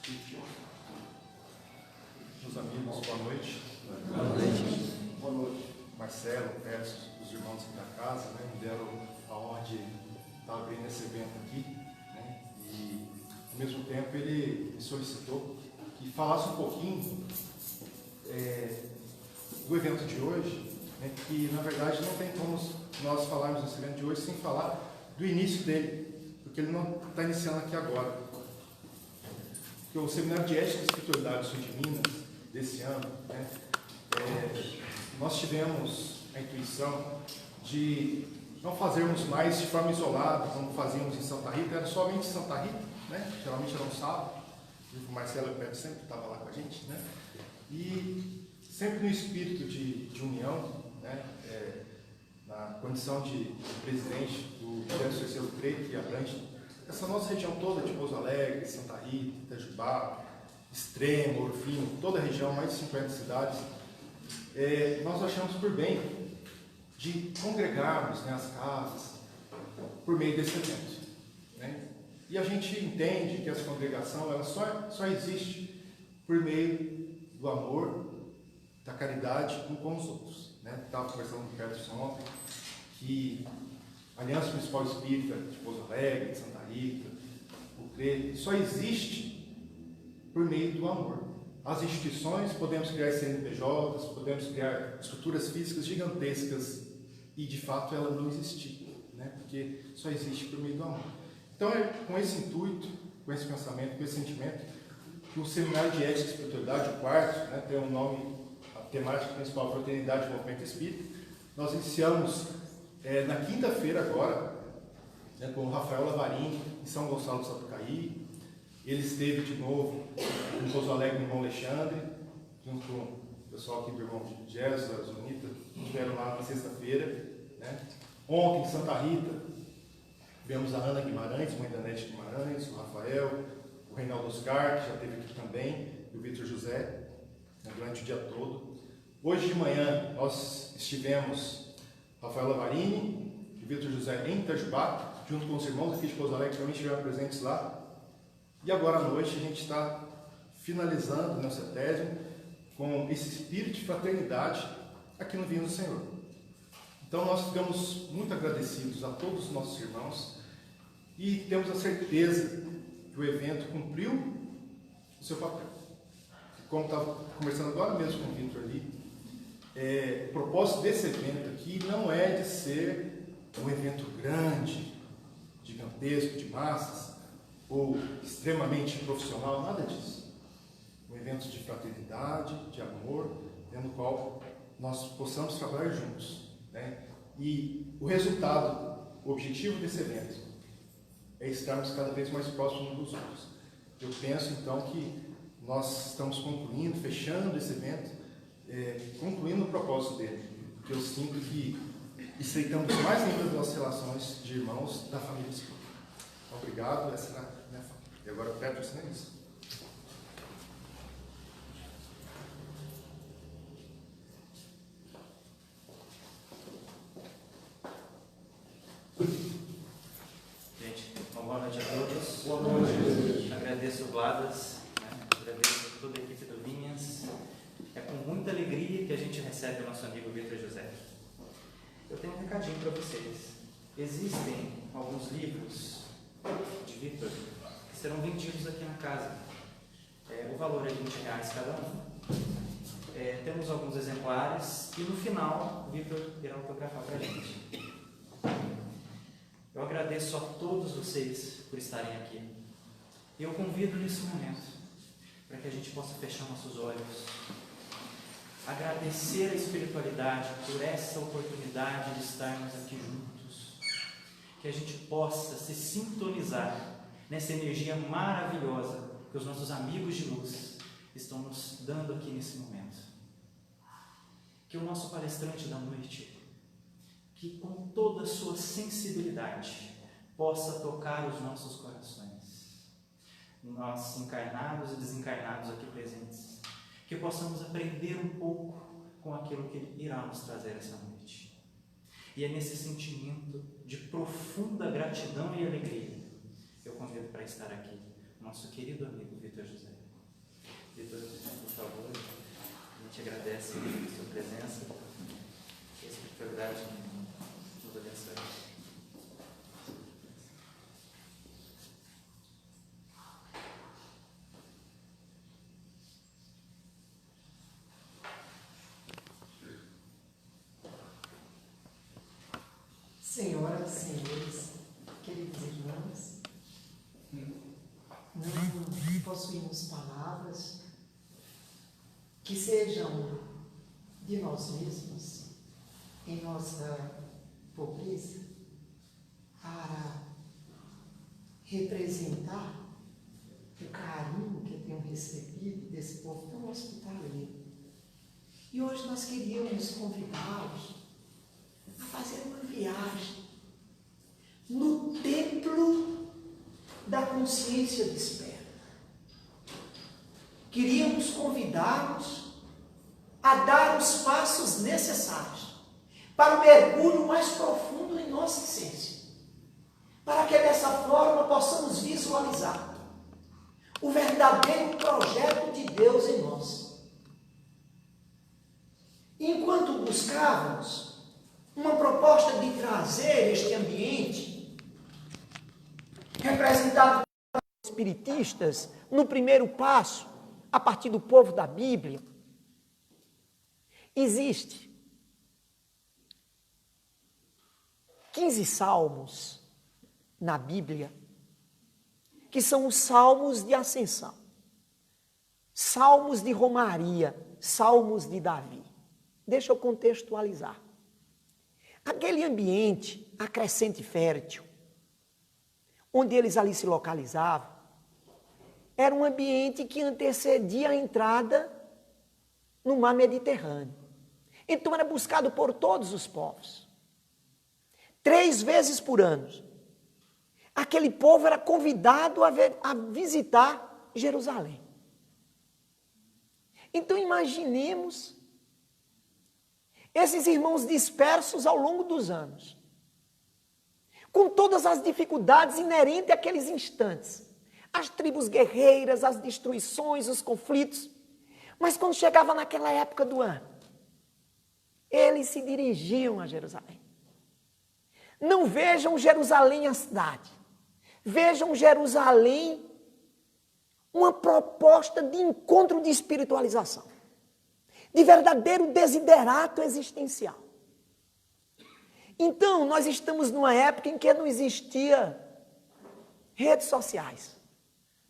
Meus amigos, boa noite. Boa noite. Boa noite. Marcelo, Pérez, os irmãos aqui da casa, né, me deram a honra de estar abrindo esse evento aqui, né, e ao mesmo tempo ele me solicitou que falasse um pouquinho do evento de hoje, né, que na verdade não tem como nós falarmos nesse evento de hoje sem falar do início dele, porque ele não está iniciando aqui agora. Porque o Seminário de Ética e Espiritualidade do Sul de Minas, desse ano, né, nós tivemos a intuição de não fazermos mais de forma isolada, como fazíamos em Santa Rita, era somente em Santa Rita, né? Geralmente era um sábado, o Marcelo e o Pedro sempre estavam lá com a gente, né? E sempre no espírito de união, né? Na condição de presidente do 13º CREI, que abrange essa nossa região toda, de Pouso Alegre, Santa Rita, Itajubá, Extremo, Orfino, toda a região, mais de 50 cidades, nós achamos por bem de congregarmos, né, as casas por meio desse evento, né? E a gente entende que essa congregação ela só existe por meio do amor, da caridade um com os outros, né? Estava conversando com o Pedro ontem que a Aliança Municipal Espírita de Pouso Alegre, de Santa Rita, o CREI, só existe por meio do amor. As instituições, podemos criar CNPJs, podemos criar estruturas físicas gigantescas e de fato ela não existia, né? Porque só existe por meio do amor. Então é com esse intuito, com esse pensamento, com esse sentimento, que o Seminário de Ética e Espiritualidade, o quarto, né, tem um nome, a temática principal, Fraternidade e Movimento Espírita. Nós iniciamos na quinta-feira agora, né, com o Rafael Lavarini, em São Gonçalo do Sapucaí. Ele esteve de novo em Pouso Alegre, no irmão Alexandre, junto com o pessoal aqui do irmão Jesus, a Zunita, estiveram lá na sexta-feira, né? Ontem, em Santa Rita, tivemos a Ana Guimarães, mãe da Nete Guimarães, o Rafael, o Reinaldo Oscar, que já esteve aqui também, e o Vitor José, né, durante o dia todo. Hoje de manhã, nós estivemos, Rafael Lavarini e o Vitor José em Itajubá, junto com os irmãos aqui de Pouso Alegre, que também estiveram presentes lá. E agora à noite a gente está finalizando o nosso CETESIM com esse espírito de fraternidade aqui no Vinho do Senhor. Então nós ficamos muito agradecidos a todos os nossos irmãos e temos a certeza que o evento cumpriu o seu papel. Como estava conversando agora mesmo com o Vitor ali, o propósito desse evento aqui não é de ser um evento grande, gigantesco, de massas, ou extremamente profissional, nada disso. Um evento de fraternidade, de amor, no qual nós possamos trabalhar juntos, né? E o resultado, o objetivo desse evento é estarmos cada vez mais próximos uns dos outros. Eu penso então que nós estamos concluindo, fechando esse evento, concluindo o propósito dele, porque eu sinto que estreitamos mais ainda as nossas relações de irmãos da família espírita. Obrigado, essa é a minha fala. E agora eu peço isso, né? Gente, uma boa noite a todos. Boa noite. Agradeço o Vladas, né? Agradeço a toda a equipe do Vinhas. É com muita alegria que a gente recebe o nosso amigo Vitor José. Eu tenho um recadinho para vocês. Existem alguns livros de Vitor que serão vendidos aqui na casa. O valor é R$20 cada um. Temos alguns exemplares e no final o Vitor irá autografar para a gente. Eu agradeço a todos vocês por estarem aqui. E eu convido nesse momento para que a gente possa fechar nossos olhos, agradecer a espiritualidade por essa oportunidade de estarmos aqui juntos, que a gente possa se sintonizar nessa energia maravilhosa que os nossos amigos de luz estão nos dando aqui nesse momento. Que o nosso palestrante da noite, que com toda a sua sensibilidade possa tocar os nossos corações, nós encarnados e desencarnados aqui presentes, que possamos aprender um pouco com aquilo que ele irá nos trazer essa noite. E é nesse sentimento de profunda gratidão e alegria eu convido para estar aqui nosso querido amigo Vitor Vitor José. Vitor, por favor, a gente agradece a sua presença, a espiritualidade nos abençoe. Senhoras, senhores, queridos irmãos, não possuímos palavras que sejam de nós mesmos, em nossa pobreza, para representar o carinho que eu tenho recebido desse povo tão hospitaleiro. E hoje nós queríamos convidá-los a fazer uma viagem no templo da consciência desperta. Queríamos convidá-los a dar os passos necessários para o mergulho mais profundo em nossa essência, para que dessa forma possamos visualizar o verdadeiro projeto de Deus em nós. Enquanto buscávamos uma proposta de trazer este ambiente representado pelos espiritistas no primeiro passo, a partir do povo da Bíblia, existe 15 salmos na Bíblia, que são os salmos de ascensão, salmos de romaria, salmos de Davi. Deixa eu contextualizar. Aquele ambiente, a crescente fértil, onde eles ali se localizavam, era um ambiente que antecedia a entrada no mar Mediterrâneo. Então era buscado por todos os povos. 3 vezes por ano, aquele povo era convidado a visitar Jerusalém. Então imaginemos esses irmãos dispersos ao longo dos anos, com todas as dificuldades inerentes àqueles instantes, as tribos guerreiras, as destruições, os conflitos, mas quando chegava naquela época do ano, eles se dirigiam a Jerusalém. Não vejam Jerusalém a cidade, vejam Jerusalém uma proposta de encontro de espiritualização, de verdadeiro desiderato existencial. Então, nós estamos numa época em que não existia redes sociais,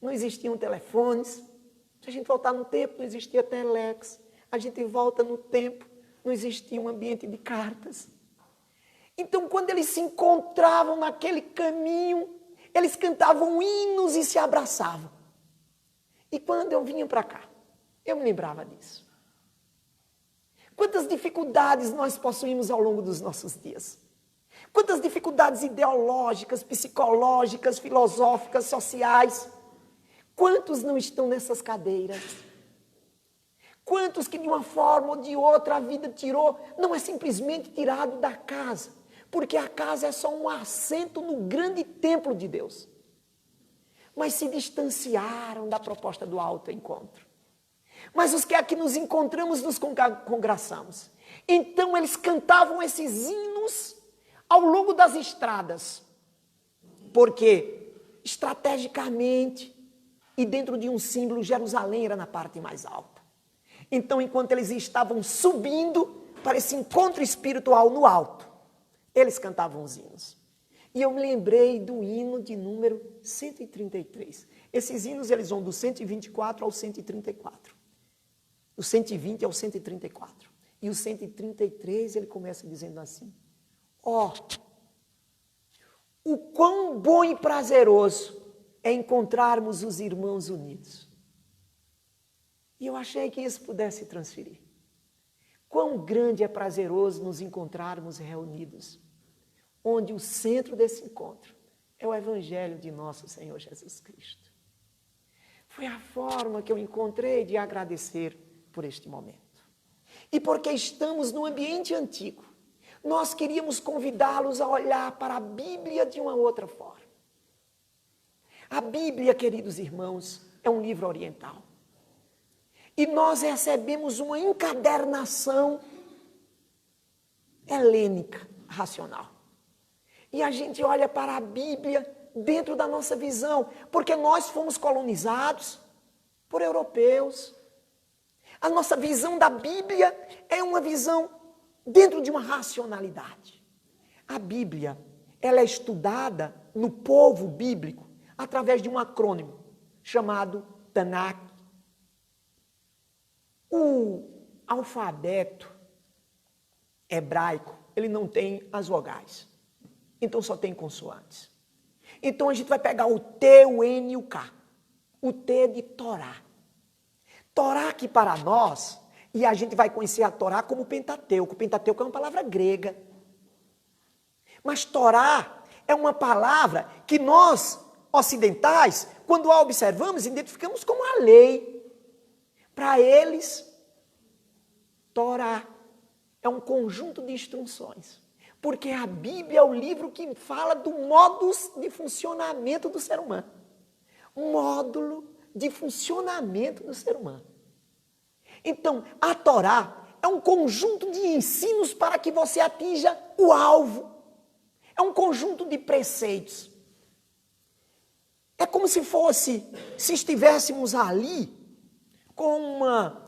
não existiam telefones. Se a gente voltar no tempo, não existia telex. A gente volta no tempo, não existia um ambiente de cartas. Então, quando eles se encontravam naquele caminho, eles cantavam hinos e se abraçavam. E quando eu vinha para cá, eu me lembrava disso. Quantas dificuldades nós possuímos ao longo dos nossos dias. Quantas dificuldades ideológicas, psicológicas, filosóficas, sociais. Quantos não estão nessas cadeiras? Quantos que de uma forma ou de outra a vida tirou, não é simplesmente tirado da casa, porque a casa é só um assento no grande templo de Deus. Mas se distanciaram da proposta do autoencontro. Mas os que aqui nos encontramos, nos congraçamos. Então eles cantavam esses hinos ao longo das estradas, porque estrategicamente e dentro de um símbolo, Jerusalém era na parte mais alta. Então, enquanto eles estavam subindo para esse encontro espiritual no alto, eles cantavam os hinos. E eu me lembrei do hino de número 133. Esses hinos, eles vão do 124 ao 134. Do 120 ao 134. E o 133, ele começa dizendo assim: ó, o quão bom e prazeroso é encontrarmos os irmãos unidos. E eu achei que isso pudesse transferir. Quão grande é prazeroso nos encontrarmos reunidos, onde o centro desse encontro é o Evangelho de nosso Senhor Jesus Cristo. Foi a forma que eu encontrei de agradecer por este momento. E porque estamos no ambiente antigo, nós queríamos convidá-los a olhar para a Bíblia de uma outra forma. A Bíblia, queridos irmãos, é um livro oriental. E nós recebemos uma encadernação helênica, racional. E a gente olha para a Bíblia dentro da nossa visão, porque nós fomos colonizados por europeus. A nossa visão da Bíblia é uma visão dentro de uma racionalidade. A Bíblia, ela é estudada no povo bíblico através de um acrônimo chamado Tanakh. O alfabeto hebraico, ele não tem as vogais. Então só tem consoantes. Então a gente vai pegar o T, o N e o K. O T de Torá. Torá que para nós, e a gente vai conhecer a Torá como Pentateuco. O Pentateuco é uma palavra grega. Mas Torá é uma palavra que nós, ocidentais, quando a observamos, identificamos como a lei. Para eles, Torá é um conjunto de instruções. Porque a Bíblia é o livro que fala do modus de funcionamento do ser humano. Módulo de funcionamento do ser humano. Então, a Torá é um conjunto de ensinos para que você atinja o alvo. É um conjunto de preceitos. É como se estivéssemos ali com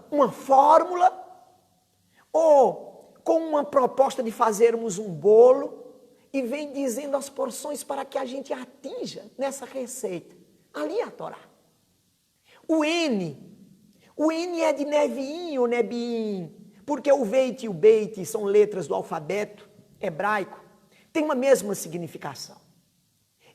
uma fórmula ou com uma proposta de fazermos um bolo e vem dizendo as porções para que a gente atinja nessa receita. Ali é a Torá. O N é de Neviim ou Nebiim, porque o Veit e o Beit são letras do alfabeto hebraico, tem uma mesma significação.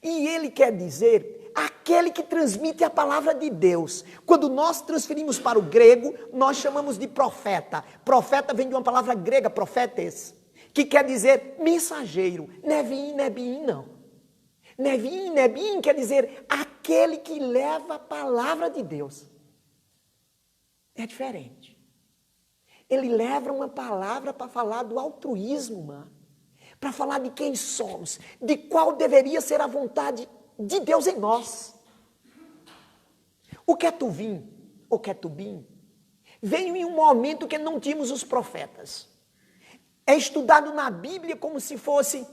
E ele quer dizer aquele que transmite a palavra de Deus. Quando nós transferimos para o grego, nós chamamos de profeta. Profeta vem de uma palavra grega, profetes, que quer dizer mensageiro. Neviim, Nebiim, não. Neviim, Nebiim quer dizer aquele que leva a palavra de Deus. É diferente. Ele leva uma palavra para falar do altruísmo humano, para falar de quem somos, de qual deveria ser a vontade de Deus em nós. O Ketuvim, ou Ketubim, veio em um momento que não tínhamos os profetas. É estudado na Bíblia como se fosse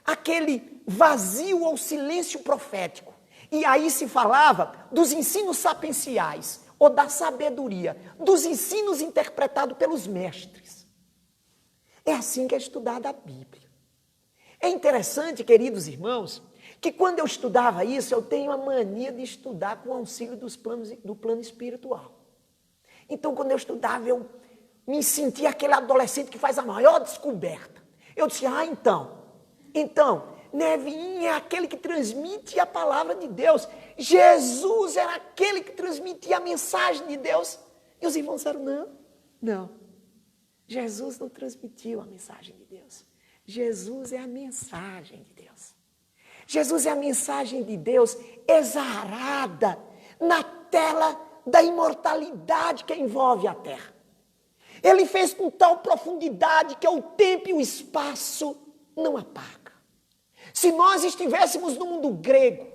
aquele vazio ou silêncio profético. E aí se falava dos ensinos sapienciais, ou da sabedoria, dos ensinos interpretados pelos mestres. É assim que é estudada a Bíblia. É interessante, queridos irmãos, que quando eu estudava isso, eu tenho a mania de estudar com o auxílio do plano espiritual. Então, quando eu estudava, eu me sentia aquele adolescente que faz a maior descoberta. Eu disse, então, Neviim é aquele que transmite a palavra de Deus. Jesus era aquele que transmitia a mensagem de Deus. E os irmãos disseram, não. Jesus não transmitiu a mensagem de Deus. Jesus é a mensagem de Deus. Jesus é a mensagem de Deus exarada na tela da imortalidade que envolve a terra. Ele fez com tal profundidade que o tempo e o espaço não apaga. Se nós estivéssemos no mundo grego,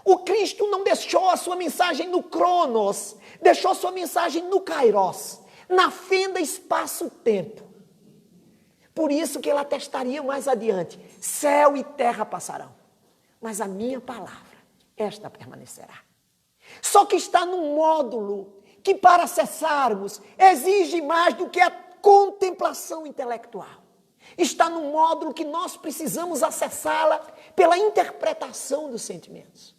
o Cristo não deixou a sua mensagem no Cronos, deixou sua mensagem no Kairos, na fenda espaço-tempo. Por isso que ele atestaria mais adiante, céu e terra passarão, mas a minha palavra, esta permanecerá. Só que está num módulo que para acessarmos exige mais do que a contemplação intelectual. Está num módulo que nós precisamos acessá-la pela interpretação dos sentimentos.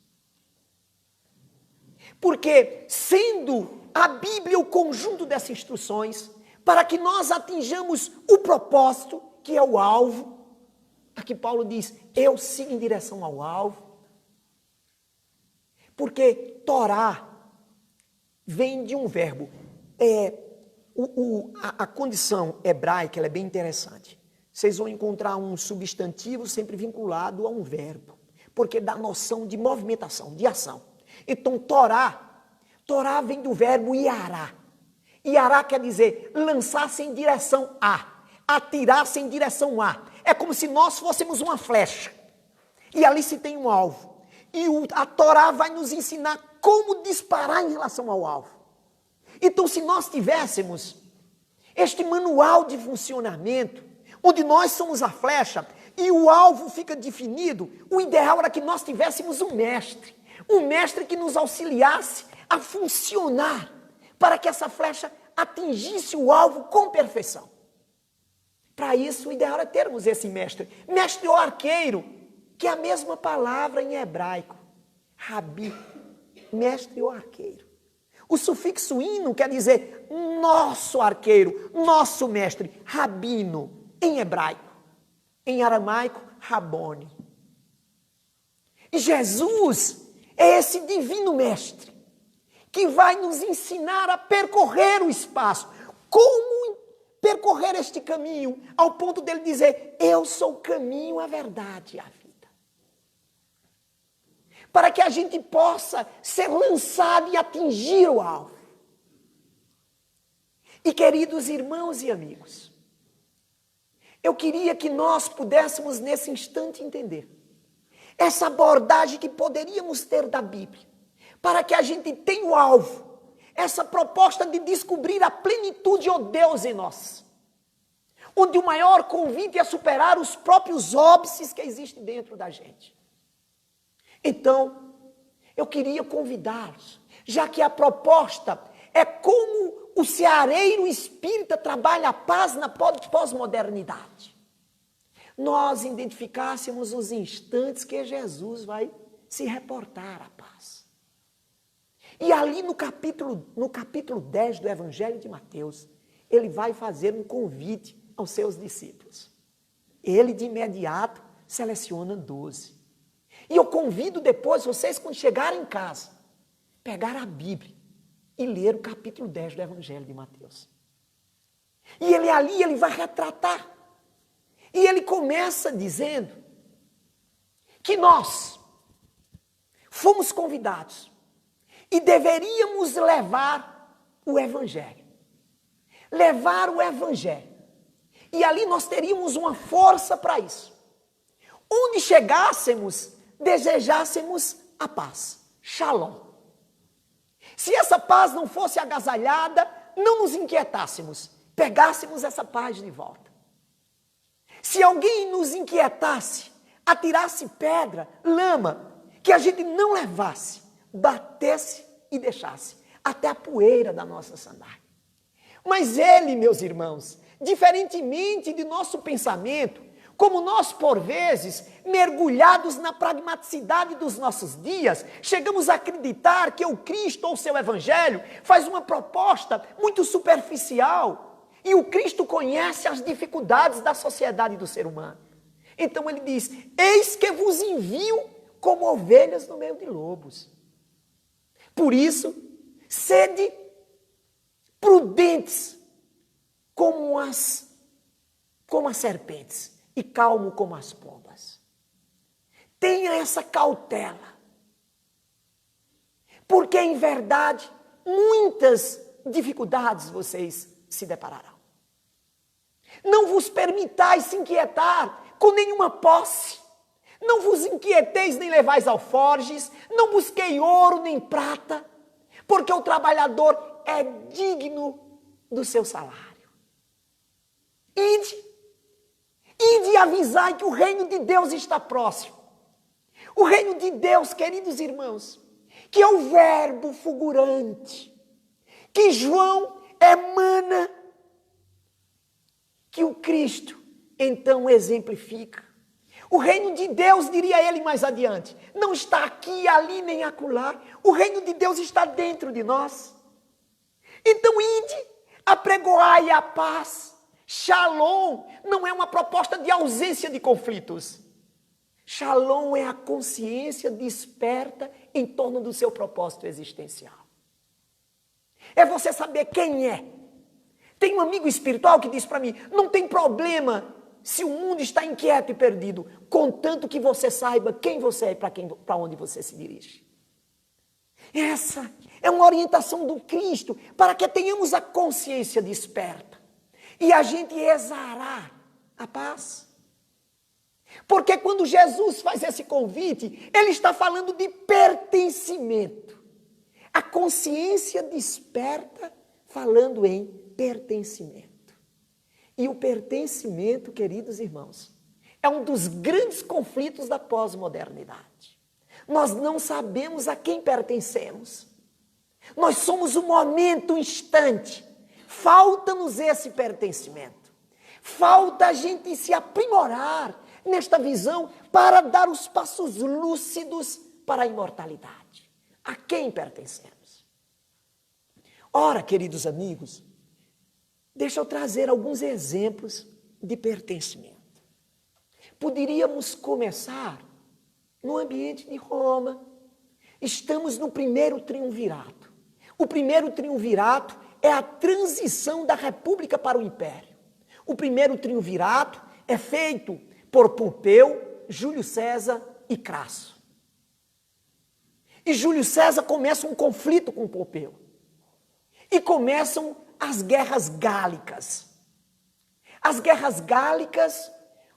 Porque, sendo a Bíblia o conjunto dessas instruções, para que nós atinjamos o propósito, que é o alvo, aqui Paulo diz, eu sigo em direção ao alvo. Porque Torá vem de um verbo. A condição hebraica ela é bem interessante. Vocês vão encontrar um substantivo sempre vinculado a um verbo, porque dá noção de movimentação, de ação. Então, Torá vem do verbo iará. Iará quer dizer lançar-se em direção a, atirar-se em direção a. É como se nós fôssemos uma flecha, e ali se tem um alvo. E a Torá vai nos ensinar como disparar em relação ao alvo. Então, se nós tivéssemos este manual de funcionamento, onde nós somos a flecha e o alvo fica definido, o ideal era que nós tivéssemos um mestre que nos auxiliasse a funcionar para que essa flecha atingisse o alvo com perfeição. Para isso, o ideal é termos esse mestre ou arqueiro, que é a mesma palavra em hebraico, rabi, mestre ou arqueiro. O sufixo ino quer dizer nosso arqueiro, nosso mestre, rabino, em hebraico. Em aramaico, Rabone. E Jesus é esse divino mestre que vai nos ensinar a percorrer o espaço. Como percorrer este caminho ao ponto dele dizer, eu sou o caminho, a verdade e a vida. Para que a gente possa ser lançado e atingir o alvo. E queridos irmãos e amigos, eu queria que nós pudéssemos nesse instante entender essa abordagem que poderíamos ter da Bíblia, para que a gente tenha o alvo, essa proposta de descobrir a plenitude de Deus em nós, onde o maior convite é superar os próprios óbices que existem dentro da gente. Então, eu queria convidá-los, já que a proposta é como o ceareiro espírita trabalha a paz na pós-modernidade. Nós identificássemos os instantes que Jesus vai se reportar à paz. E ali no capítulo 10 do Evangelho de Mateus, ele vai fazer um convite aos seus discípulos. Ele de imediato seleciona 12. E eu convido depois vocês, quando chegarem em casa, pegar a Bíblia e ler o capítulo 10 do Evangelho de Mateus. E ele vai retratar. E ele começa dizendo que nós fomos convidados e deveríamos levar o Evangelho. Levar o Evangelho. E ali nós teríamos uma força para isso. Onde chegássemos, desejássemos a paz. Shalom. Se essa paz não fosse agasalhada, não nos inquietássemos, pegássemos essa paz de volta. Se alguém nos inquietasse, atirasse pedra, lama, que a gente não levasse, batesse e deixasse, até a poeira da nossa sandália. Mas ele, meus irmãos, diferentemente de nosso pensamento, como nós, por vezes, mergulhados na pragmaticidade dos nossos dias, chegamos a acreditar que o Cristo ou o seu Evangelho faz uma proposta muito superficial. E o Cristo conhece as dificuldades da sociedade do ser humano. Então ele diz, eis que vos envio como ovelhas no meio de lobos. Por isso, sede prudentes como as serpentes e calmo como as pombas. Tenha essa cautela. Porque, em verdade, muitas dificuldades vocês se depararão. Não vos permitais se inquietar com nenhuma posse. Não vos inquieteis nem levais alforjes. Não busquei ouro nem prata. Porque o trabalhador é digno do seu salário. Ide e avisai que o reino de Deus está próximo. O reino de Deus, queridos irmãos, que é o verbo fulgurante, que João emana, que o Cristo então exemplifica. O reino de Deus, diria ele mais adiante, não está aqui, ali, nem acolá. O reino de Deus está dentro de nós. Então, ide, apregoai a paz. Shalom não é uma proposta de ausência de conflitos. Shalom é a consciência desperta em torno do seu propósito existencial. É você saber quem é. Tem um amigo espiritual que diz para mim, não tem problema se o mundo está inquieto e perdido, contanto que você saiba quem você é e para onde você se dirige. Essa é uma orientação do Cristo para que tenhamos a consciência desperta e a gente exarar a paz. Porque quando Jesus faz esse convite, ele está falando de pertencimento. A consciência desperta falando em pertencimento. E o pertencimento, queridos irmãos, é um dos grandes conflitos da pós-modernidade. Nós não sabemos a quem pertencemos. Nós somos o momento, o instante. Falta-nos esse pertencimento. Falta a gente se aprimorar nesta visão para dar os passos lúcidos para a imortalidade. A quem pertencemos? Ora, queridos amigos, deixa eu trazer alguns exemplos de pertencimento. Poderíamos começar no ambiente de Roma. Estamos no primeiro triunvirato. O primeiro triunvirato é a transição da república para o império. O primeiro triunvirato é feito por Pompeu, Júlio César e Crasso. E Júlio César começa um conflito com Pompeu. E começam as guerras gálicas. As guerras gálicas,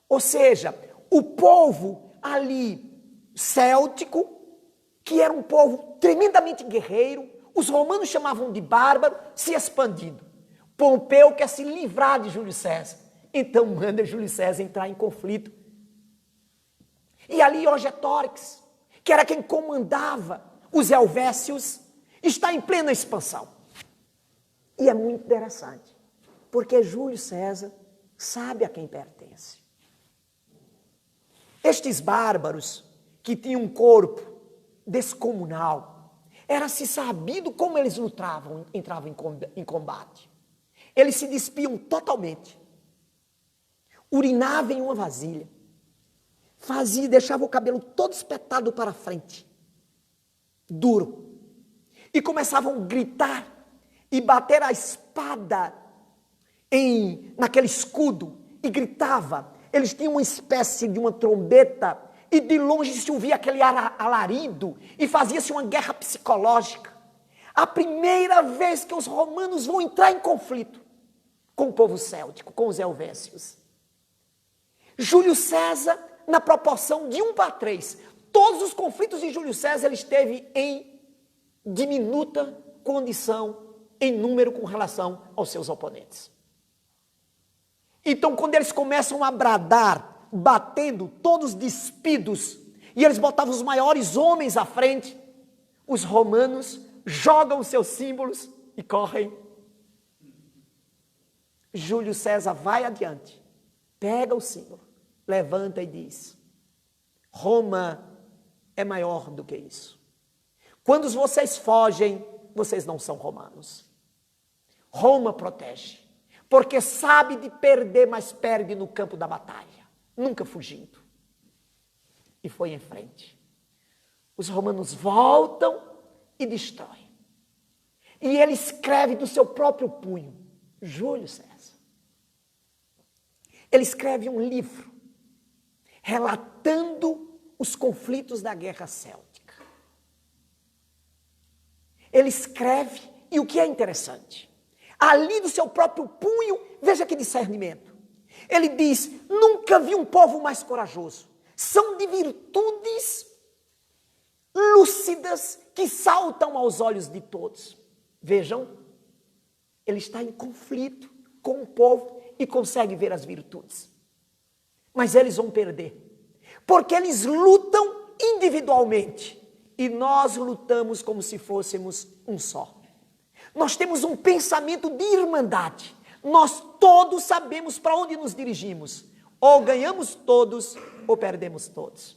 ou seja, o povo ali céltico, que era um povo tremendamente guerreiro, os romanos chamavam de bárbaro, se expandindo. Pompeu quer se livrar de Júlio César, então manda Júlio César entrar em conflito. E ali Orgetorix, que era quem comandava os helvécios, está em plena expansão. E é muito interessante, porque Júlio César sabe a quem pertence. Estes bárbaros, que tinham um corpo descomunal, era-se sabido como eles lutavam, entravam em combate. Eles se despiam totalmente, urinavam em uma vasilha, deixavam o cabelo todo espetado para frente, duro, e começavam a gritar e bater a espada naquele escudo, e gritava. Eles tinham uma espécie de uma trombeta, e de longe se ouvia aquele alarido, e fazia-se uma guerra psicológica. A primeira vez que os romanos vão entrar em conflito com o povo céltico, com os helvécios. Júlio César, na proporção de 1:3, todos os conflitos de Júlio César ele esteve em diminuta condição, em número com relação aos seus oponentes. Então, quando eles começam a bradar, batendo, todos despidos, e eles botavam os maiores homens à frente, os romanos jogam os seus símbolos e correm. Júlio César vai adiante, pega o símbolo, levanta e diz: Roma é maior do que isso. Quando vocês fogem, vocês não são romanos. Roma protege, porque sabe de perder, mas perde no campo da batalha, nunca fugindo. E foi em frente. Os romanos voltam e destroem. E ele escreve do seu próprio punho, Júlio César. Ele escreve um livro relatando os conflitos da guerra céltica. Ele escreve, e o que é interessante, ali do seu próprio punho, veja que discernimento. Ele diz: nunca vi um povo mais corajoso. São de virtudes lúcidas que saltam aos olhos de todos. Vejam, ele está em conflito com o povo e consegue ver as virtudes. Mas eles vão perder, porque eles lutam individualmente e nós lutamos como se fôssemos um só. Nós temos um pensamento de irmandade. Nós todos sabemos para onde nos dirigimos. Ou ganhamos todos, ou perdemos todos.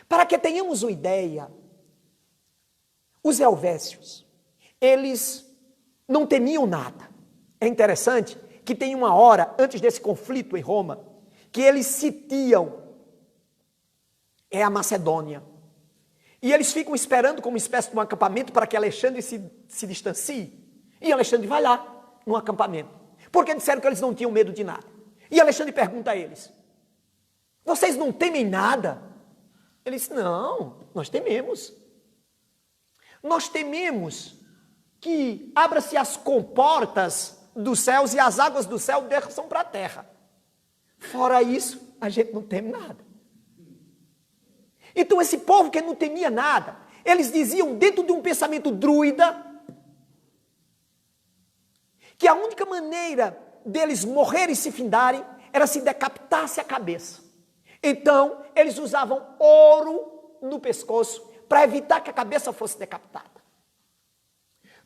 Para que tenhamos uma ideia, os helvécios, eles não temiam nada. É interessante que tem uma hora, antes desse conflito em Roma, que eles sitiam a Macedônia. E eles ficam esperando como uma espécie de um acampamento para que Alexandre se distancie. E Alexandre vai lá, no acampamento. Porque disseram que eles não tinham medo de nada. E Alexandre pergunta a eles: vocês não temem nada? Eles: não, nós tememos. Nós tememos que abra-se as comportas dos céus e as águas do céu desçam para a terra. Fora isso, a gente não teme nada. Então esse povo que não temia nada, eles diziam, dentro de um pensamento druida, que a única maneira deles morrerem e se findarem era se decapitasse a cabeça. Então, eles usavam ouro no pescoço para evitar que a cabeça fosse decapitada.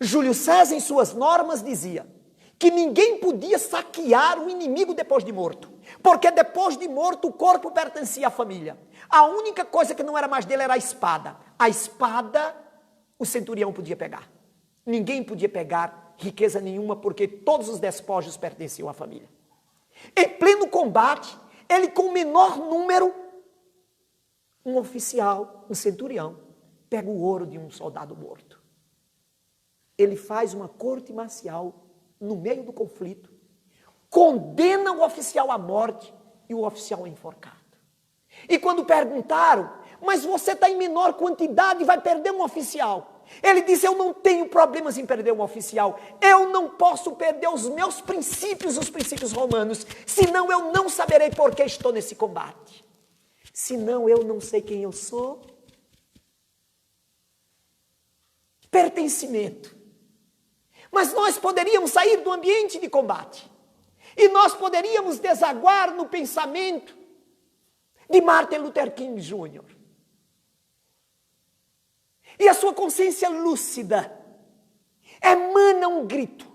Júlio César, em suas normas, dizia que ninguém podia saquear o inimigo depois de morto, porque depois de morto o corpo pertencia à família. A única coisa que não era mais dele era a espada. A espada o centurião podia pegar. Ninguém podia pegar riqueza nenhuma, porque todos os despojos pertenciam à família. Em pleno combate, ele com o menor número, um oficial, um centurião, pega o ouro de um soldado morto. Ele faz uma corte marcial no meio do conflito, condena o oficial à morte e o oficial é enforcado. E quando perguntaram, mas você está em menor quantidade e vai perder um oficial. Ele disse, eu não tenho problemas em perder um oficial. Eu não posso perder os meus princípios, os princípios romanos. Senão eu não saberei por que estou nesse combate. Senão eu não sei quem eu sou. Pertencimento. Mas nós poderíamos sair do ambiente de combate. E nós poderíamos desaguar no pensamento de Martin Luther King Jr. E a sua consciência lúcida emana um grito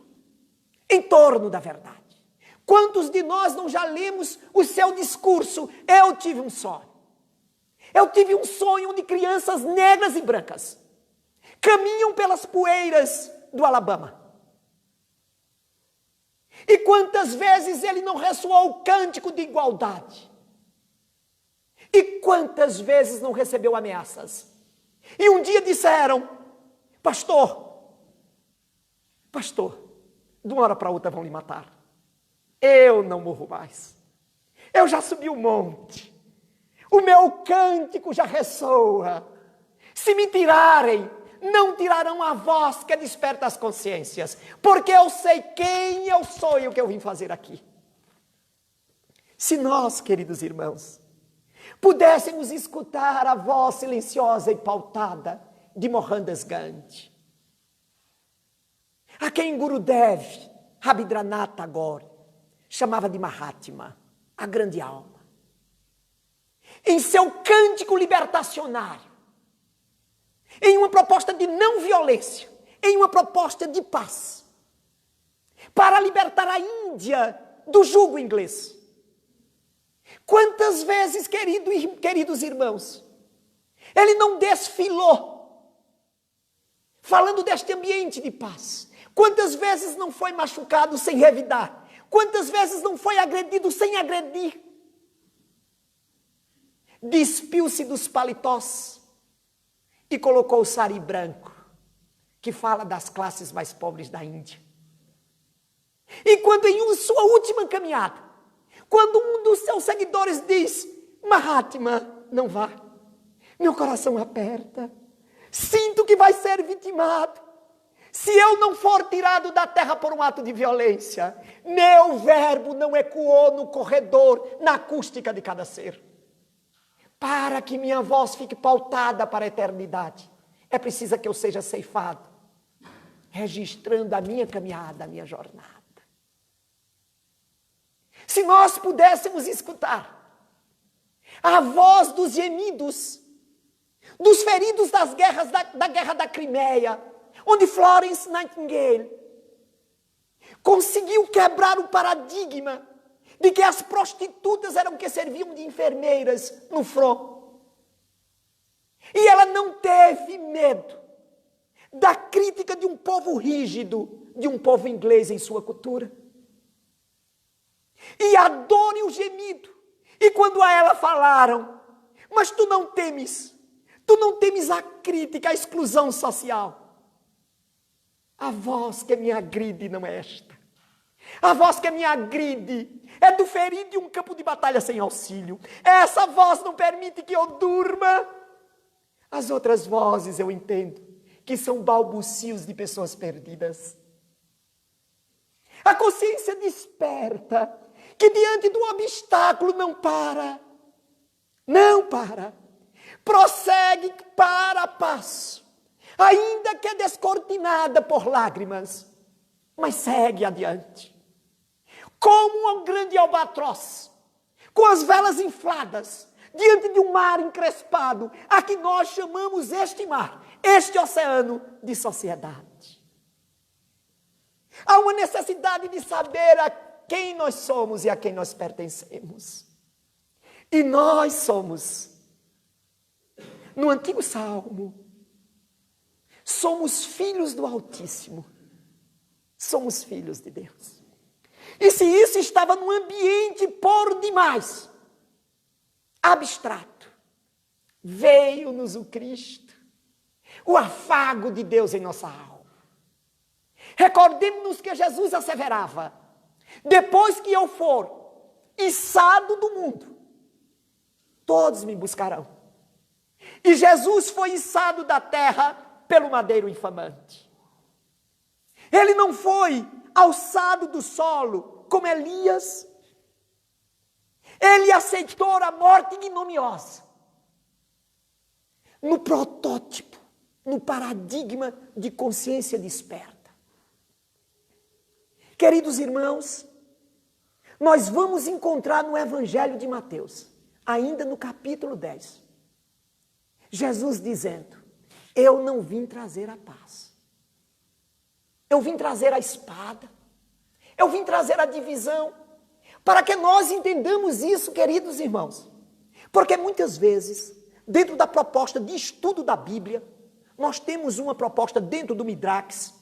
em torno da verdade. Quantos de nós não já lemos o seu discurso? Eu tive um sonho. Eu tive um sonho onde crianças negras e brancas caminham pelas poeiras do Alabama. E quantas vezes ele não ressoou o cântico de igualdade? E quantas vezes não recebeu ameaças? E um dia disseram, pastor, de uma hora para outra vão lhe matar. Eu não morro mais. Eu já subi o monte. O meu cântico já ressoa. Se me tirarem, não tirarão a voz que desperta as consciências, porque eu sei quem eu sou e o que eu vim fazer aqui. Se nós, queridos irmãos, pudéssemos escutar a voz silenciosa e pautada de Mohandas Gandhi, a quem Gurudev Rabindranath Tagore chamava de Mahatma, a grande alma. Em seu cântico libertacionário, em uma proposta de não violência, em uma proposta de paz, para libertar a Índia do jugo inglês. Quantas vezes, queridos irmãos, ele não desfilou, falando deste ambiente de paz? Quantas vezes não foi machucado sem revidar? Quantas vezes não foi agredido sem agredir? Despiu-se dos paletós e colocou o sari branco, que fala das classes mais pobres da Índia. E quando em sua última caminhada, quando um dos seus seguidores diz, Mahatma, não vá, meu coração aperta, sinto que vai ser vitimado, se eu não for tirado da terra por um ato de violência, meu verbo não ecoou no corredor, na acústica de cada ser. Para que minha voz fique pautada para a eternidade, é preciso que eu seja ceifado, registrando a minha caminhada, a minha jornada. Se nós pudéssemos escutar a voz dos gemidos, dos feridos das guerras, da guerra da Crimeia, onde Florence Nightingale conseguiu quebrar o paradigma de que as prostitutas eram que serviam de enfermeiras no front. E ela não teve medo da crítica de um povo rígido, de um povo inglês em sua cultura. E a dor e o gemido. E quando a ela falaram, mas tu não temes a crítica, a exclusão social. A voz que me agride não é esta. A voz que me agride é do ferido de um campo de batalha sem auxílio. Essa voz não permite que eu durma. As outras vozes eu entendo que são balbucios de pessoas perdidas. A consciência desperta, que diante do obstáculo não para. Não para. prossegue para a paz, ainda que descortinada por lágrimas, mas segue adiante. Como um grande albatroz, com as velas infladas, diante de um mar encrespado, a que nós chamamos este mar, este oceano de sociedade. Há uma necessidade de saber a quem nós somos e a quem nós pertencemos. E nós somos, no antigo Salmo, somos filhos do Altíssimo, somos filhos de Deus. E se isso estava num ambiente por demais abstrato, veio-nos o Cristo, o afago de Deus em nossa alma. Recordemos-nos que Jesus asseverava: depois que eu for içado do mundo, todos me buscarão. E Jesus foi içado da terra pelo madeiro infamante. Ele não foi alçado do solo como Elias. Ele aceitou a morte ignominiosa. No protótipo, no paradigma de consciência desperta. Queridos irmãos, nós vamos encontrar no Evangelho de Mateus, ainda no capítulo 10, Jesus dizendo: eu não vim trazer a paz. Eu vim trazer a espada. Eu vim trazer a divisão. Para que nós entendamos isso, queridos irmãos. Porque muitas vezes, dentro da proposta de estudo da Bíblia, nós temos uma proposta dentro do Midrax.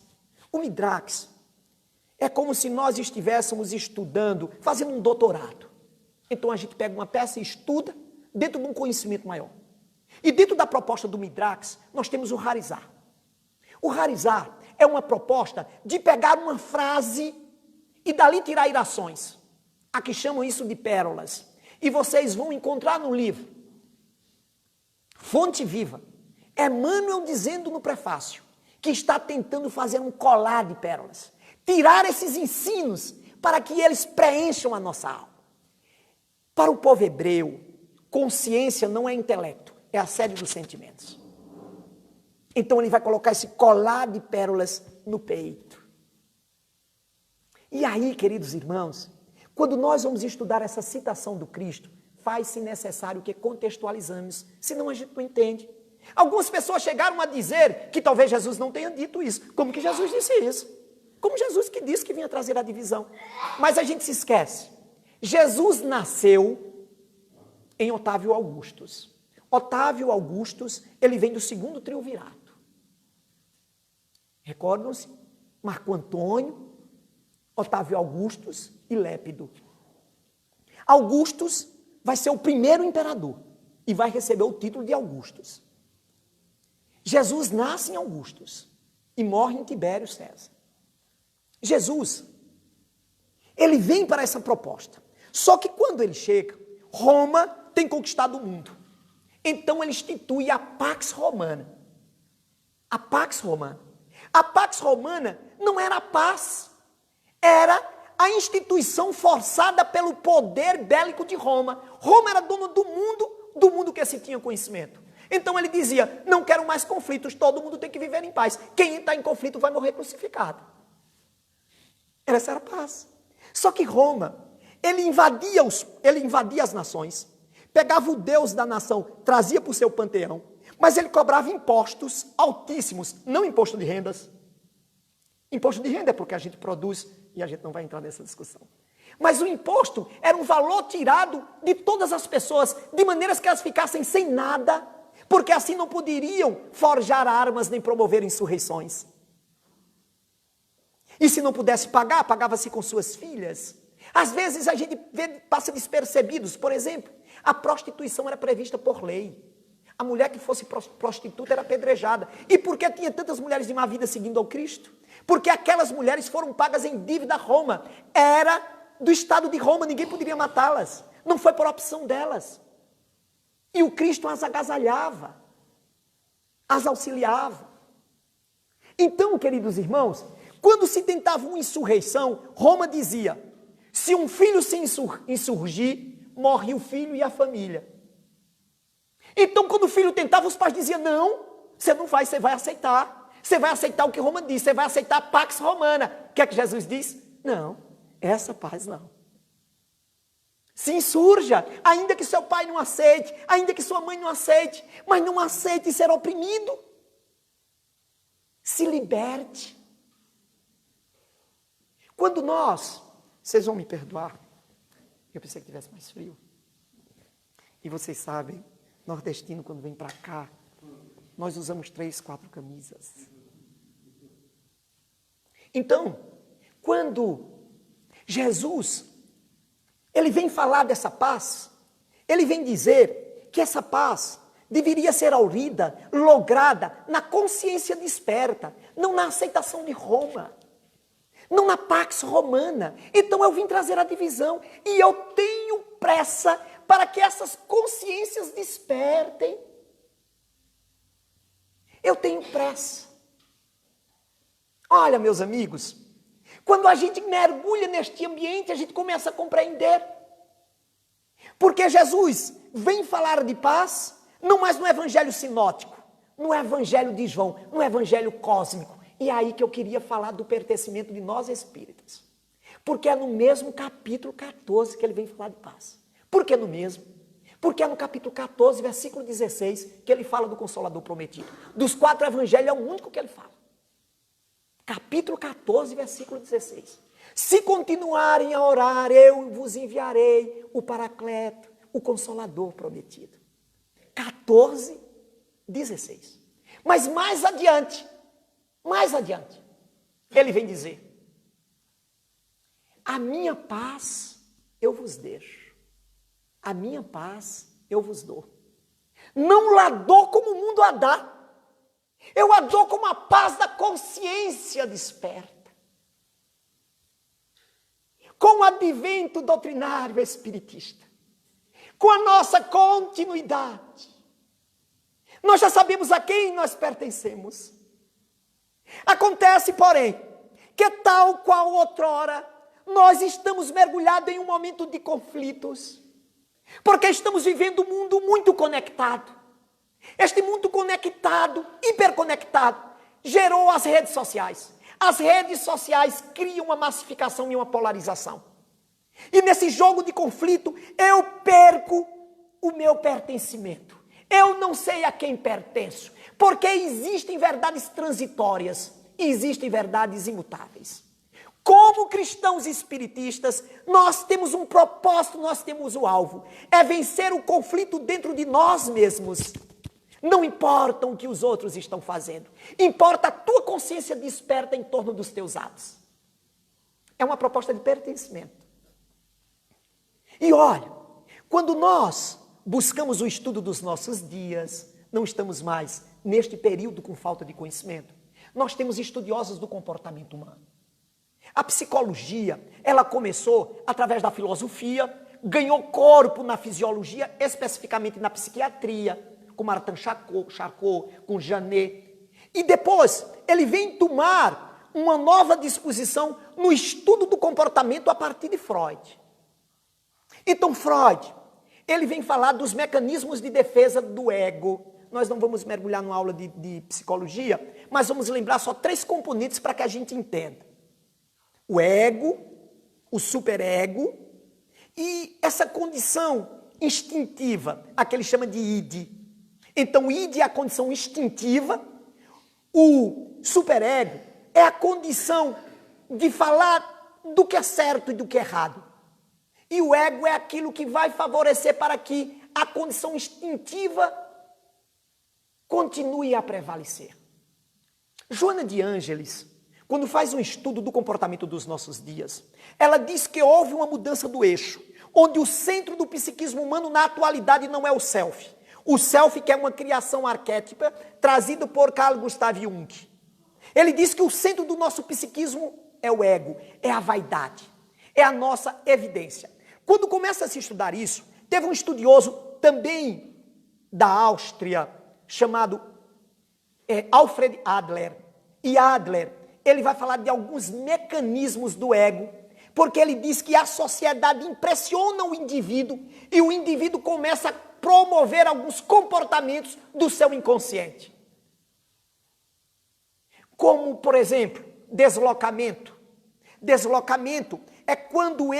O Midrax é como se nós estivéssemos estudando, fazendo um doutorado. Então a gente pega uma peça e estuda dentro de um conhecimento maior. E dentro da proposta do Midrax, nós temos o Harizar. O Harizar é uma proposta de pegar uma frase e dali tirar irações. Aqui chamam isso de pérolas. E vocês vão encontrar no livro Fonte Viva, Emmanuel dizendo no prefácio que está tentando fazer um colar de pérolas. Tirar esses ensinos para que eles preencham a nossa alma. Para o povo hebreu, consciência não é intelecto, é a sede dos sentimentos. Então ele vai colocar esse colar de pérolas no peito. E aí, queridos irmãos, quando nós vamos estudar essa citação do Cristo, faz-se necessário que contextualizamos, senão a gente não entende. Algumas pessoas chegaram a dizer que talvez Jesus não tenha dito isso. Como que Jesus disse isso? Como Jesus que disse que vinha trazer a divisão. Mas a gente se esquece. Jesus nasceu em Otávio Augustus. Otávio Augustus, ele vem do segundo triunvirato. Recordam-se? Marco Antônio, Otávio Augustus e Lépido. Augustus vai ser o primeiro imperador e vai receber o título de Augustus. Jesus nasce em Augustus e morre em Tibério César. Jesus, ele vem para essa proposta. Só que quando ele chega, Roma tem conquistado o mundo. Então ele institui a Pax Romana. A Pax Romana. A Pax Romana não era a paz, era a instituição forçada pelo poder bélico de Roma. Roma era dona do mundo que se tinha conhecimento. Então ele dizia: não quero mais conflitos, todo mundo tem que viver em paz. Quem está em conflito vai morrer crucificado. Essa era a paz. Só que Roma, ele invadia as nações, pegava o Deus da nação, trazia para o seu panteão, mas ele cobrava impostos altíssimos, não imposto de rendas. Imposto de renda é porque a gente produz, e a gente não vai entrar nessa discussão. Mas o imposto era um valor tirado de todas as pessoas, de maneiras que elas ficassem sem nada, porque assim não poderiam forjar armas nem promover insurreições. E se não pudesse pagar, pagava-se com suas filhas. Às vezes a gente passa despercebidos. Por exemplo, a prostituição era prevista por lei. A mulher que fosse prostituta era apedrejada. E por que tinha tantas mulheres de má vida seguindo ao Cristo? Porque aquelas mulheres foram pagas em dívida a Roma. Era do Estado de Roma, ninguém poderia matá-las. Não foi por opção delas. E o Cristo as agasalhava, as auxiliava. Então, queridos irmãos, quando se tentava uma insurreição, Roma dizia: se um filho se insurgir, morre o filho e a família. Então, quando o filho tentava, os pais diziam, não, você não vai, você vai aceitar. Você vai aceitar o que Roma diz, você vai aceitar a Pax Romana. O que é que Jesus diz? Não, essa paz não. Se insurja, ainda que seu pai não aceite, ainda que sua mãe não aceite, mas não aceite ser oprimido. Se liberte. Quando vocês vão me perdoar, eu pensei que tivesse mais frio. E vocês sabem, nordestino quando vem para cá, nós usamos 3, 4 camisas. Então, quando Jesus, ele vem falar dessa paz, ele vem dizer que essa paz deveria ser aurida, lograda na consciência desperta, não na aceitação de Roma, não na Pax Romana. Então eu vim trazer a divisão e eu tenho pressa para que essas consciências despertem. Eu tenho pressa. Olha, meus amigos, quando a gente mergulha neste ambiente, a gente começa a compreender. Porque Jesus vem falar de paz, não mais no evangelho sinótico, no evangelho de João, no evangelho cósmico. E é aí que eu queria falar do pertencimento de nós espíritas. Porque é no mesmo capítulo 14 que ele vem falar de paz. Por que no mesmo? Porque é no capítulo 14, versículo 16, que ele fala do Consolador prometido. Dos 4 evangelhos é o único que ele fala. Capítulo 14, versículo 16. Se continuarem a orar, eu vos enviarei o Paracleto, o Consolador prometido. 14, 16. Mas mais adiante, ele vem dizer: a minha paz eu vos deixo. A minha paz eu vos dou. Não la dou como o mundo a dá. Eu a dou como a paz da consciência desperta. Com o advento doutrinário espiritista, com a nossa continuidade, nós já sabemos a quem nós pertencemos. Acontece, porém, que tal qual outrora, nós estamos mergulhados em um momento de conflitos, porque estamos vivendo um mundo muito conectado. Este mundo conectado, hiperconectado, gerou as redes sociais. As redes sociais criam uma massificação e uma polarização. E nesse jogo de conflito, eu perco o meu pertencimento. Eu não sei a quem pertenço, porque existem verdades transitórias e existem verdades imutáveis. Como cristãos espiritistas, nós temos um propósito, nós temos o alvo. É vencer o conflito dentro de nós mesmos. Não importa o que os outros estão fazendo. Importa a tua consciência desperta em torno dos teus atos. É uma proposta de pertencimento. E olha, quando nós buscamos o estudo dos nossos dias, não estamos mais neste período com falta de conhecimento. Nós temos estudiosos do comportamento humano. A psicologia, ela começou através da filosofia, ganhou corpo na fisiologia, especificamente na psiquiatria, com Martin Charcot, com Janet. E depois, ele vem tomar uma nova disposição no estudo do comportamento a partir de Freud. Então, Freud, ele vem falar dos mecanismos de defesa do ego. Nós não vamos mergulhar numa aula de psicologia, mas vamos lembrar só 3 componentes para que a gente entenda. O ego, o superego e essa condição instintiva, a que ele chama de id. Então, o id é a condição instintiva, o superego é a condição de falar do que é certo e do que é errado. E o ego é aquilo que vai favorecer para que a condição instintiva continue a prevalecer. Joana de Ângeles, quando faz um estudo do comportamento dos nossos dias, ela diz que houve uma mudança do eixo, onde o centro do psiquismo humano na atualidade não é o self. O self, que é uma criação arquétipa trazida por Carl Gustav Jung. Ele diz que o centro do nosso psiquismo é o ego, é a vaidade, é a nossa evidência. Quando começa a se estudar isso, teve um estudioso também da Áustria, chamado Alfred Adler. E Adler, ele vai falar de alguns mecanismos do ego, porque ele diz que a sociedade impressiona o indivíduo e o indivíduo começa promover alguns comportamentos do seu inconsciente. Como, por exemplo, deslocamento. Deslocamento é quando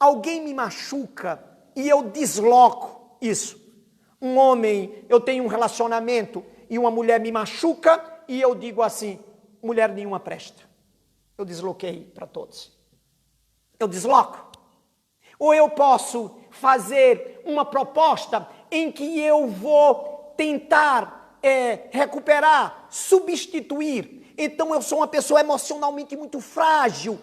alguém me machuca e eu desloco isso. Um homem, eu tenho um relacionamento e uma mulher me machuca e eu digo assim, mulher nenhuma presta. Eu desloquei para todos. Eu desloco. Ou eu posso fazer uma proposta em que eu vou tentar recuperar, substituir. Então eu sou uma pessoa emocionalmente muito frágil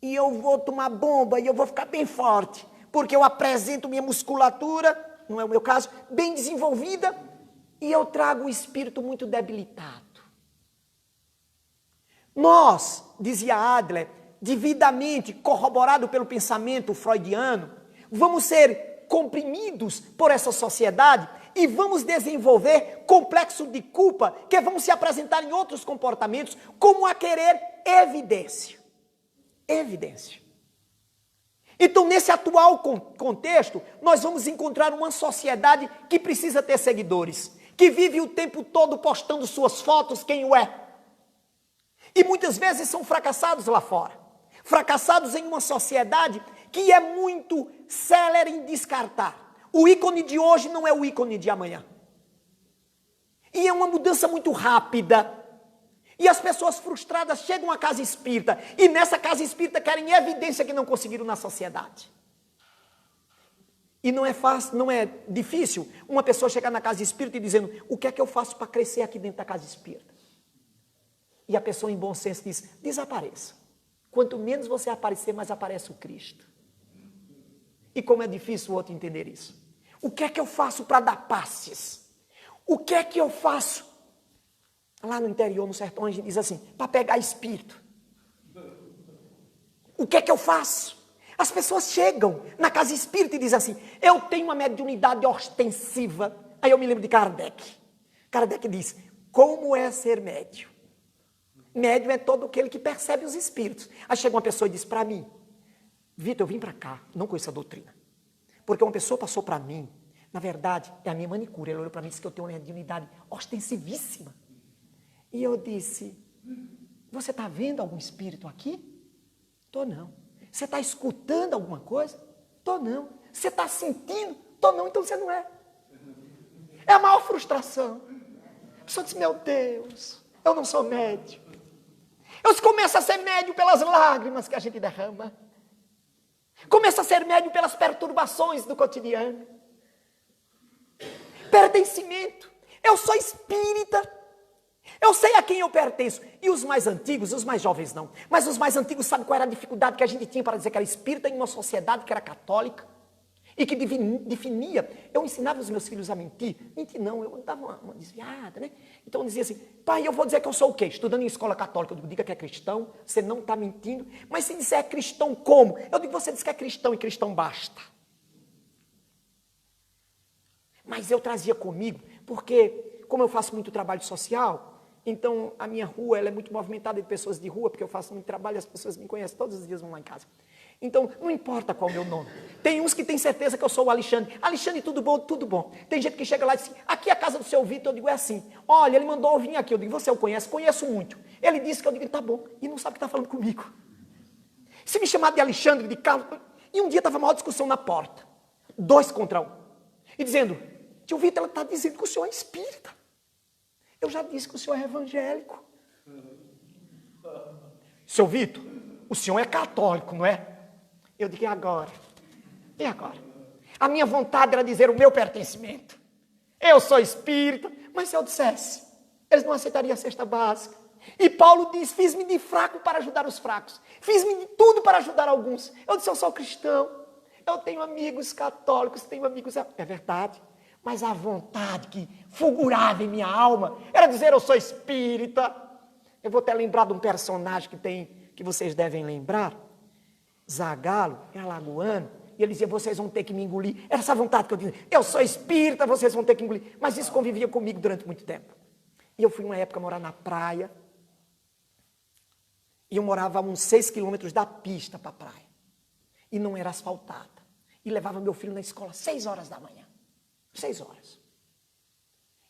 e eu vou tomar bomba e eu vou ficar bem forte, porque eu apresento minha musculatura, não é o meu caso, bem desenvolvida e eu trago um espírito muito debilitado. Nós, dizia Adler, devidamente corroborado pelo pensamento freudiano, vamos ser comprimidos por essa sociedade e vamos desenvolver complexo de culpa que vão se apresentar em outros comportamentos, como a querer evidência. Evidência. Então, nesse atual contexto, nós vamos encontrar uma sociedade que precisa ter seguidores, que vive o tempo todo postando suas fotos, quem o é. E muitas vezes são fracassados lá fora. Fracassados em uma sociedade que é muito célere em descartar. O ícone de hoje não é o ícone de amanhã. E é uma mudança muito rápida. E as pessoas frustradas chegam à casa espírita. E nessa casa espírita querem evidência que não conseguiram na sociedade. E não é fácil, não é difícil uma pessoa chegar na casa espírita e dizendo, o que é que eu faço para crescer aqui dentro da casa espírita? E a pessoa em bom senso diz, desapareça. Quanto menos você aparecer, mais aparece o Cristo. E como é difícil o outro entender isso. O que é que eu faço para dar passes? O que é que eu faço? Lá no interior, no sertão, a gente diz assim, para pegar espírito. O que é que eu faço? As pessoas chegam na casa espírita e dizem assim, eu tenho uma mediunidade ostensiva. Aí eu me lembro de Kardec. Kardec diz, como é ser médium? Médium é todo aquele que percebe os espíritos. Aí chega uma pessoa e diz para mim, Vitor, eu vim para cá, não conheço a doutrina. Porque uma pessoa passou para mim, na verdade, é a minha manicure. Ela olhou para mim e disse que eu tenho uma mediunidade ostensivíssima. E eu disse, você está vendo algum espírito aqui? Tô não. Você está escutando alguma coisa? Tô não. Você está sentindo? Tô não, então você não é. É a maior frustração. A pessoa diz, meu Deus, eu não sou médium. Eu começo a ser médium pelas lágrimas que a gente derrama. Começo a ser médium pelas perturbações do cotidiano. Pertencimento. Eu sou espírita. Eu sei a quem eu pertenço. E os mais antigos, os mais jovens não. Mas os mais antigos sabem qual era a dificuldade que a gente tinha para dizer que era espírita em uma sociedade que era católica. E que definia. Eu ensinava os meus filhos a mentir. Mentir não, eu dava uma desviada, né? Então eu dizia assim, pai, eu vou dizer que eu sou o quê? Estudando em escola católica, eu digo, diga que é cristão, você não está mentindo. Mas se disser cristão como? Eu digo, você diz que é cristão e cristão basta. Mas eu trazia comigo, porque como eu faço muito trabalho social, então a minha rua ela é muito movimentada de pessoas de rua, porque eu faço muito trabalho e as pessoas me conhecem, todos os dias vão lá em casa. Então, não importa qual é o meu nome. Tem uns que têm certeza que eu sou o Alexandre. Alexandre, tudo bom? Tudo bom. Tem gente que chega lá e diz, aqui é a casa do seu Vitor. Eu digo, é assim. Olha, ele mandou eu vir aqui. Eu digo, você o conhece? Conheço muito. Ele disse que eu digo, tá bom. E não sabe que está falando comigo. Se me chamar de Alexandre, de Carlos... E um dia estava uma maior discussão na porta. 2 contra 1. E dizendo, tio Vitor, ela está dizendo que o senhor é espírita. Eu já disse que o senhor é evangélico. Seu Vitor, o senhor é católico, não é? Eu digo, e agora? E agora? A minha vontade era dizer o meu pertencimento. Eu sou espírita, mas se eu dissesse, eles não aceitariam a cesta básica. E Paulo diz, fiz-me de fraco para ajudar os fracos. Fiz-me de tudo para ajudar alguns. Eu disse, eu sou cristão. Eu tenho amigos católicos, tenho amigos... É verdade. Mas a vontade que fulgurava em minha alma era dizer, eu sou espírita. Eu vou até lembrar de um personagem que vocês devem lembrar. Zagalo, era alagoano, e ele dizia, vocês vão ter que me engolir. Era essa vontade que eu dizia, eu sou espírita, vocês vão ter que engolir. Mas isso convivia comigo durante muito tempo. E eu fui uma época morar na praia, e eu morava a uns 6 quilômetros da pista para a praia. E não era asfaltada. E levava meu filho na escola às 6 horas da manhã. 6 horas.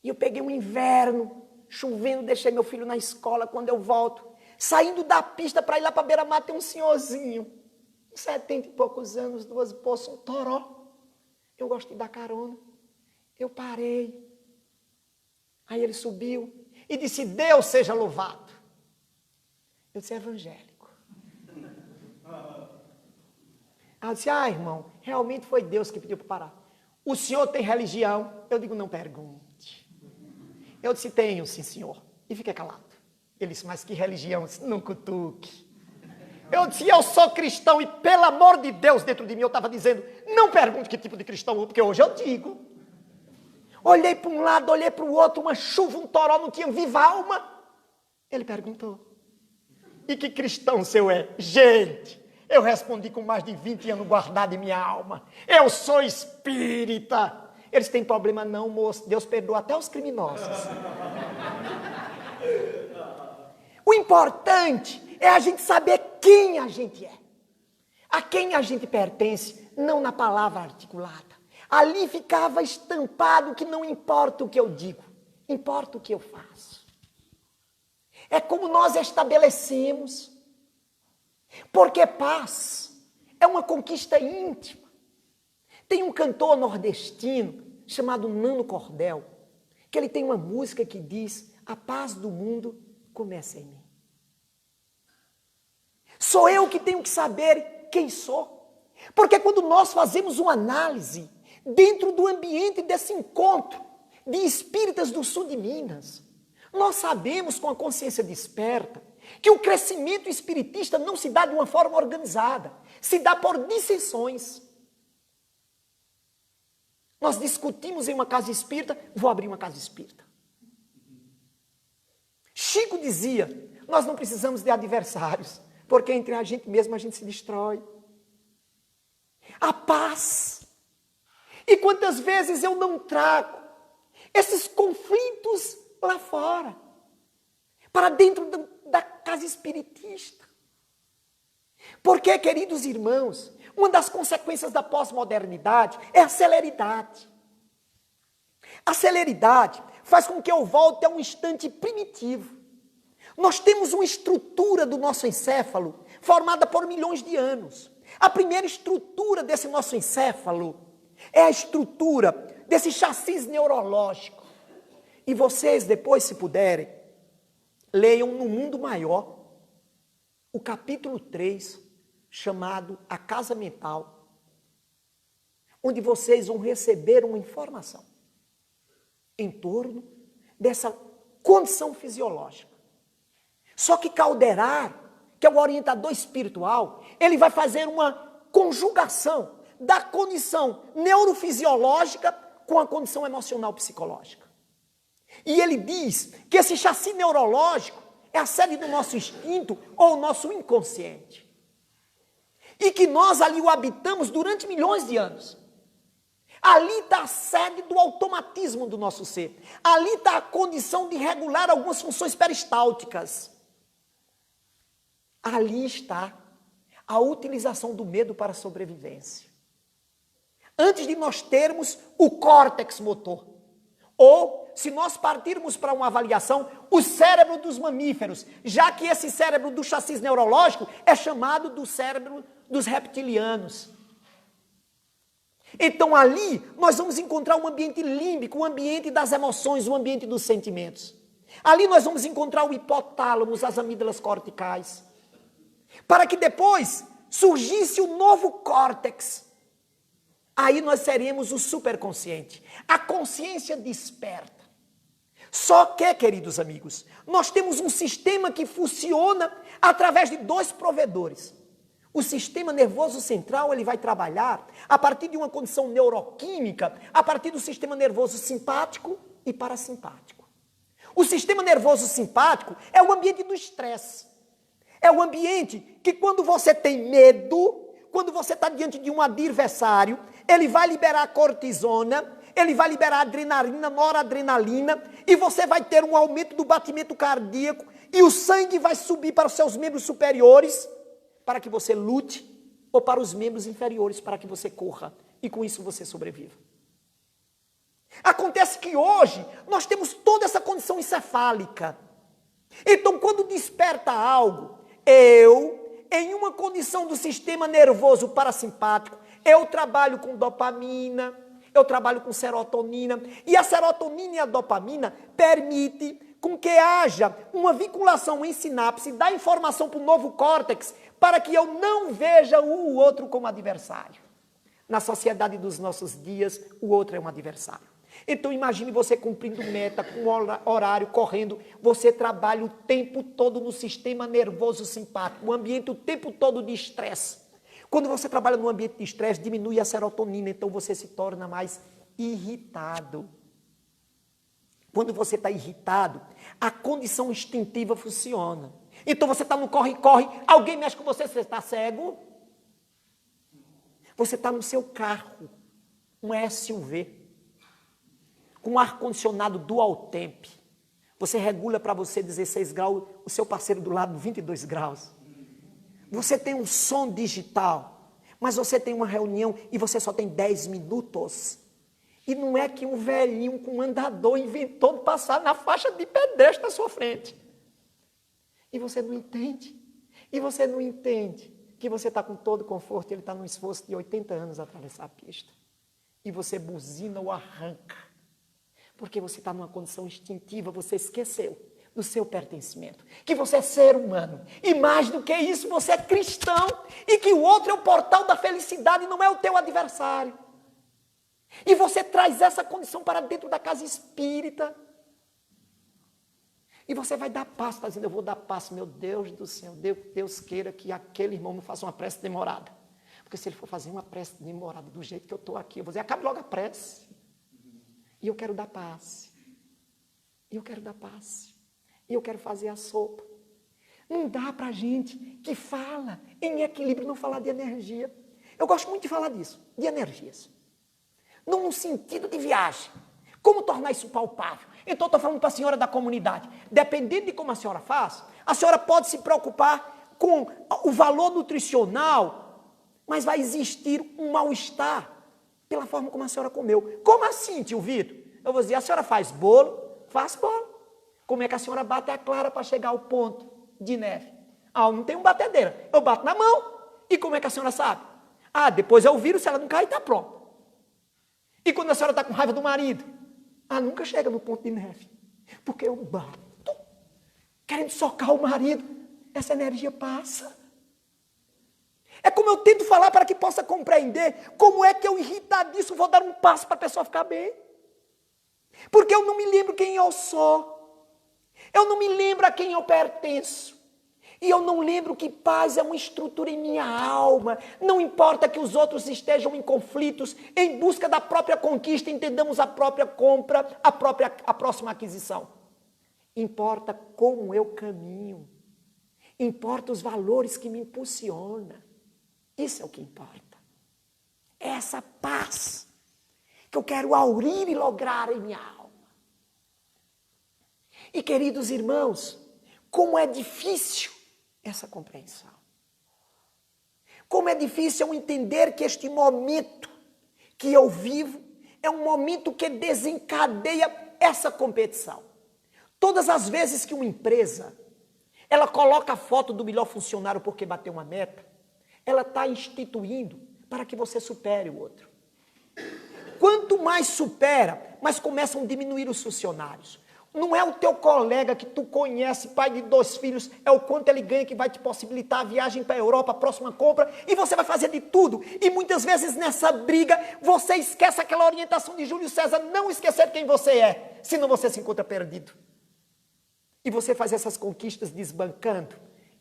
E eu peguei um inverno, chovendo, deixei meu filho na escola. Quando eu volto, saindo da pista para ir lá para Beira-Mar, tem um senhorzinho, 70 e poucos anos, 2 bolsas, um toró. Eu gosto de dar carona. Eu parei. Aí ele subiu e disse, Deus seja louvado. Eu disse, evangélico. Aí eu disse, irmão, realmente foi Deus que pediu para parar. O senhor tem religião? Eu digo, não pergunte. Eu disse, tenho, sim, senhor. E fiquei calado. Ele disse, mas que religião? Eu disse, não cutuque. Eu disse, eu sou cristão e pelo amor de Deus, dentro de mim eu estava dizendo, não pergunte que tipo de cristão, porque hoje eu digo. Olhei para um lado, olhei para o outro, uma chuva, um toró, não tinha viva alma. Ele perguntou, e que cristão seu é? Gente, eu respondi com mais de 20 anos guardado em minha alma. Eu sou espírita. Eles têm problema não, moço. Deus perdoa até os criminosos. O importante é a gente saber quem a gente é. A quem a gente pertence, não na palavra articulada. Ali ficava estampado que não importa o que eu digo, importa o que eu faço. É como nós estabelecemos. Porque paz é uma conquista íntima. Tem um cantor nordestino chamado Nano Cordel, que ele tem uma música que diz, a paz do mundo começa em mim. Sou eu que tenho que saber quem sou. Porque quando nós fazemos uma análise dentro do ambiente desse encontro de espíritas do sul de Minas, nós sabemos com a consciência desperta que o crescimento espiritista não se dá de uma forma organizada, se dá por dissensões. Nós discutimos em uma casa espírita, vou abrir uma casa espírita. Chico dizia, nós não precisamos de adversários, porque entre a gente mesmo a gente se destrói. A paz. E quantas vezes eu não trago esses conflitos lá fora, para dentro da casa espiritista. Porque, queridos irmãos, uma das consequências da pós-modernidade é a celeridade. A celeridade faz com que eu volte a um instante primitivo. Nós temos uma estrutura do nosso encéfalo formada por milhões de anos. A primeira estrutura desse nosso encéfalo é a estrutura desse chassi neurológico. E vocês, depois, se puderem, leiam no Mundo Maior o capítulo 3, chamado A Casa Mental, onde vocês vão receber uma informação em torno dessa condição fisiológica. Só que Calderar, que é o orientador espiritual, ele vai fazer uma conjugação da condição neurofisiológica com a condição emocional psicológica. E ele diz que esse chassi neurológico é a sede do nosso instinto ou nosso inconsciente. E que nós ali o habitamos durante milhões de anos. Ali está a sede do automatismo do nosso ser. Ali está a condição de regular algumas funções peristálticas. Ali está a utilização do medo para a sobrevivência. Antes de nós termos o córtex motor, ou, se nós partirmos para uma avaliação, o cérebro dos mamíferos, já que esse cérebro do chassi neurológico é chamado do cérebro dos reptilianos. Então ali nós vamos encontrar um ambiente límbico, um ambiente das emoções, um ambiente dos sentimentos. Ali nós vamos encontrar o hipotálamo, as amígdalas corticais. Para que depois surgisse o novo córtex. Aí nós seremos o superconsciente, a consciência desperta. Só que, queridos amigos, nós temos um sistema que funciona através de 2 provedores. O sistema nervoso central, ele vai trabalhar a partir de uma condição neuroquímica, a partir do sistema nervoso simpático e parasimpático. O sistema nervoso simpático é o ambiente do estresse. É o ambiente que quando você tem medo, quando você está diante de um adversário, ele vai liberar cortisona, ele vai liberar adrenalina, noradrenalina, e você vai ter um aumento do batimento cardíaco, e o sangue vai subir para os seus membros superiores, para que você lute, ou para os membros inferiores, para que você corra, e com isso você sobreviva. Acontece que hoje nós temos toda essa condição encefálica. Então, quando desperta algo, em uma condição do sistema nervoso parasimpático, eu trabalho com dopamina, eu trabalho com serotonina, e a serotonina e a dopamina permitem com que haja uma vinculação em sinapse da informação para o novo córtex, para que eu não veja o outro como adversário. Na sociedade dos nossos dias, o outro é um adversário. Então imagine você cumprindo meta, com horário, correndo, você trabalha o tempo todo no sistema nervoso simpático, o ambiente o tempo todo de estresse. Quando você trabalha no ambiente de estresse, diminui a serotonina, então você se torna mais irritado. Quando você está irritado, a condição instintiva funciona. Então você está no corre-corre, alguém mexe com você, você está cego. Você está no seu carro, um SUV, com ar-condicionado dual temp. Você regula para você 16 graus, o seu parceiro do lado 22 graus. Você tem um som digital, mas você tem uma reunião e você só tem 10 minutos. E não é que um velhinho com um andador inventou de passar na faixa de pedestre na sua frente. E você não entende. E você não entende que você está com todo conforto e ele está num esforço de 80 anos a atravessar a pista. E você buzina ou arranca. Porque você está numa condição instintiva, você esqueceu do seu pertencimento. Que você é ser humano. E mais do que isso, você é cristão. E que o outro é o portal da felicidade, não é o teu adversário. E você traz essa condição para dentro da casa espírita. E você vai dar paz, está dizendo, eu vou dar paz, meu Deus do céu, Deus queira que aquele irmão não faça uma prece demorada. Porque se ele for fazer uma prece demorada do jeito que eu estou aqui, eu vou dizer, acabe logo a prece. E eu quero dar paz. E eu quero dar paz. E eu quero fazer a sopa. Não dá para gente que fala em equilíbrio, não falar de energia. Eu gosto muito de falar disso, de energias. Não no sentido de viagem. Como tornar isso palpável? Então, eu estou falando para a senhora da comunidade. Dependendo de como a senhora faz, a senhora pode se preocupar com o valor nutricional, mas vai existir um mal-estar pela forma como a senhora comeu. Como assim, tio Vitor? Eu vou dizer, a senhora faz bolo? Faz bolo. Como é que a senhora bate a clara para chegar ao ponto de neve? Ah, eu não tenho batedeira. Eu bato na mão. E como é que a senhora sabe? Ah, depois eu viro, se ela não cair, está pronto. E quando a senhora está com raiva do marido? Ah, nunca chega no ponto de neve. Porque eu bato, querendo socar o marido. Essa energia passa. É como eu tento falar para que possa compreender como é que eu, irritadíssimo, vou dar um passo para a pessoa ficar bem. Porque eu não me lembro quem eu sou. Eu não me lembro a quem eu pertenço. E eu não lembro que paz é uma estrutura em minha alma. Não importa que os outros estejam em conflitos, em busca da própria conquista, entendamos a própria compra, a próxima aquisição. Importa como eu caminho. Importa os valores que me impulsionam. Isso é o que importa. É essa paz que eu quero aurir e lograr em minha alma. E queridos irmãos, como é difícil essa compreensão. Como é difícil eu entender que este momento que eu vivo é um momento que desencadeia essa competição. Todas as vezes que uma empresa, ela coloca a foto do melhor funcionário porque bateu uma meta, ela está instituindo para que você supere o outro. Quanto mais supera, mais começam a diminuir os funcionários. Não é o teu colega que tu conhece, pai de 2 filhos, é o quanto ele ganha que vai te possibilitar a viagem para a Europa, a próxima compra, e você vai fazer de tudo. E muitas vezes nessa briga, você esquece aquela orientação de Júlio César, não esquecer quem você é, senão você se encontra perdido. E você faz essas conquistas desbancando,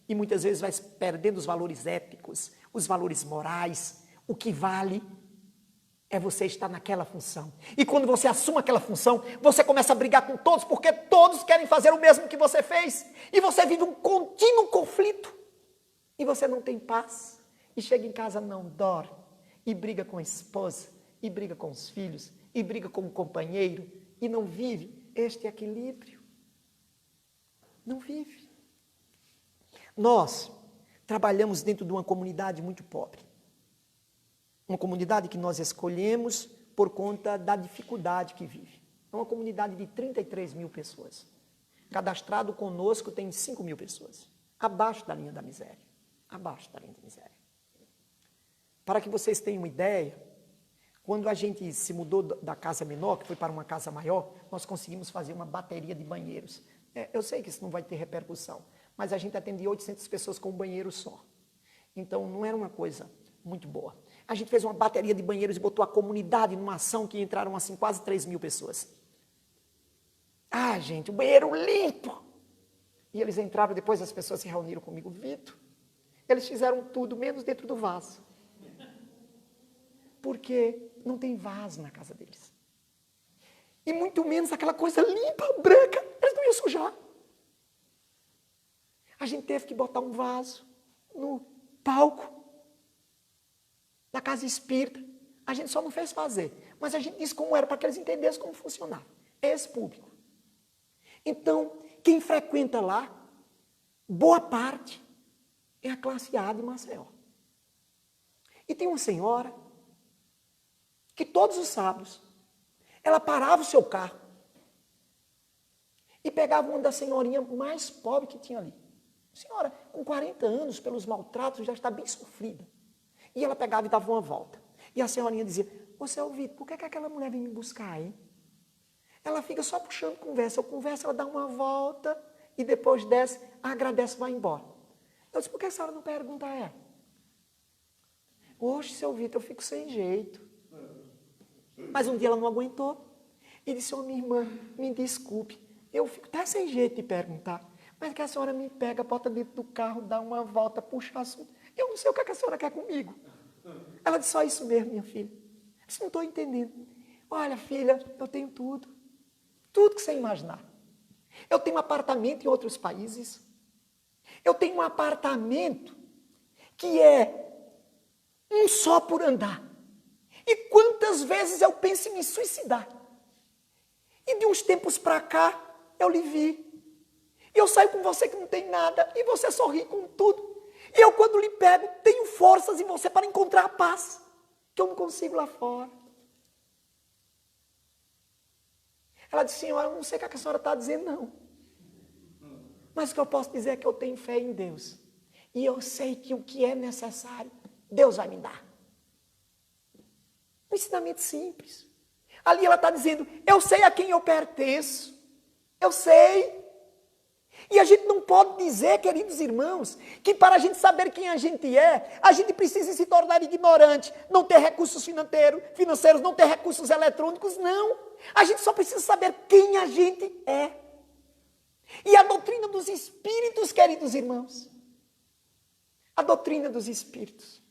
e muitas vezes vai perdendo os valores éticos, os valores morais. O que vale é você estar naquela função. E quando você assume aquela função, você começa a brigar com todos, porque todos querem fazer o mesmo que você fez. E você vive um contínuo conflito. E você não tem paz. E chega em casa, não dorme. E briga com a esposa, e briga com os filhos, e briga com o companheiro. E não vive este equilíbrio. Não vive. Nós trabalhamos dentro de uma comunidade muito pobre. Uma comunidade que nós escolhemos por conta da dificuldade que vive. É uma comunidade de 33 mil pessoas. Cadastrado conosco tem 5 mil pessoas. Abaixo da linha da miséria. Abaixo da linha da miséria. Para que vocês tenham uma ideia, quando a gente se mudou da casa menor, que foi para uma casa maior, nós conseguimos fazer uma bateria de banheiros. Eu sei que isso não vai ter repercussão, mas a gente atendia 800 pessoas com um banheiro só. Então, não era uma coisa muito boa. A gente fez uma bateria de banheiros e botou a comunidade numa ação que entraram assim quase 3 mil pessoas. Ah, gente, o banheiro limpo! E eles entraram, depois as pessoas se reuniram comigo. Vitor, eles fizeram tudo, menos dentro do vaso. Porque não tem vaso na casa deles. E muito menos aquela coisa limpa, branca, eles não iam sujar. A gente teve que botar um vaso no palco da casa espírita. A gente só não fez fazer, mas a gente disse como era para que eles entendessem como funcionava. É esse público. Então, quem frequenta lá, boa parte, é a classe A de Maceió. E tem uma senhora que todos os sábados, ela parava o seu carro e pegava uma das senhorinhas mais pobres que tinha ali. Senhora, com 40 anos, pelos maltratos, já está bem sofrida. E ela pegava e dava uma volta. E a senhorinha dizia, ô seu Vitor, por que aquela mulher vem me buscar, hein? Ela fica só puxando conversa. Eu converso, ela dá uma volta e depois desce, agradece e vai embora. Eu disse, por que a senhora não pergunta a ela? Oxe, seu Vitor, eu fico sem jeito. Mas um dia ela não aguentou e disse, ô minha irmã, me desculpe, eu fico até sem jeito de perguntar, mas que a senhora me pega, bota dentro do carro, dá uma volta, puxa assunto. Eu não sei o que a senhora quer comigo. Ela disse, só isso mesmo, minha filha. Eu disse, não estou entendendo. Olha, filha, eu tenho tudo. Tudo que você imaginar. Eu tenho um apartamento em outros países. Eu tenho um apartamento que é um só por andar. E quantas vezes eu penso em me suicidar. E de uns tempos para cá, eu lhe vi. E eu saio com você que não tem nada, e você sorri com tudo. E eu, quando lhe pego, tenho forças em você para encontrar a paz, que eu não consigo lá fora. Ela disse, senhora, eu não sei o que a senhora está dizendo, não. Mas o que eu posso dizer é que eu tenho fé em Deus. E eu sei que o que é necessário, Deus vai me dar. Um ensinamento simples. Ali ela está dizendo, eu sei a quem eu pertenço. Eu sei. E a gente não pode dizer, queridos irmãos, que para a gente saber quem a gente é, a gente precisa se tornar ignorante, não ter recursos financeiros, não ter recursos eletrônicos, não. A gente só precisa saber quem a gente é. E a doutrina dos espíritos, queridos irmãos, a doutrina dos espíritos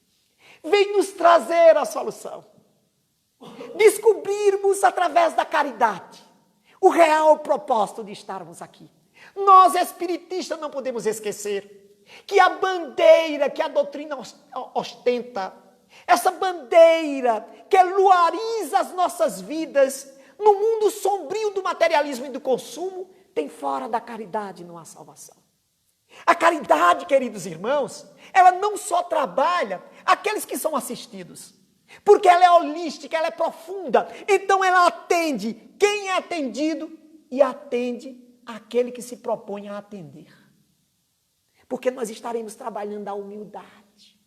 vem nos trazer a solução. Descobrirmos através da caridade o real propósito de estarmos aqui. Nós, espiritistas, não podemos esquecer que a bandeira que a doutrina ostenta, essa bandeira que luariza as nossas vidas no mundo sombrio do materialismo e do consumo, tem fora da caridade não há salvação. A caridade, queridos irmãos, ela não só trabalha aqueles que são assistidos, porque ela é holística, ela é profunda, então ela atende quem é atendido e atende aquele que se propõe a atender. Porque nós estaremos trabalhando a humildade.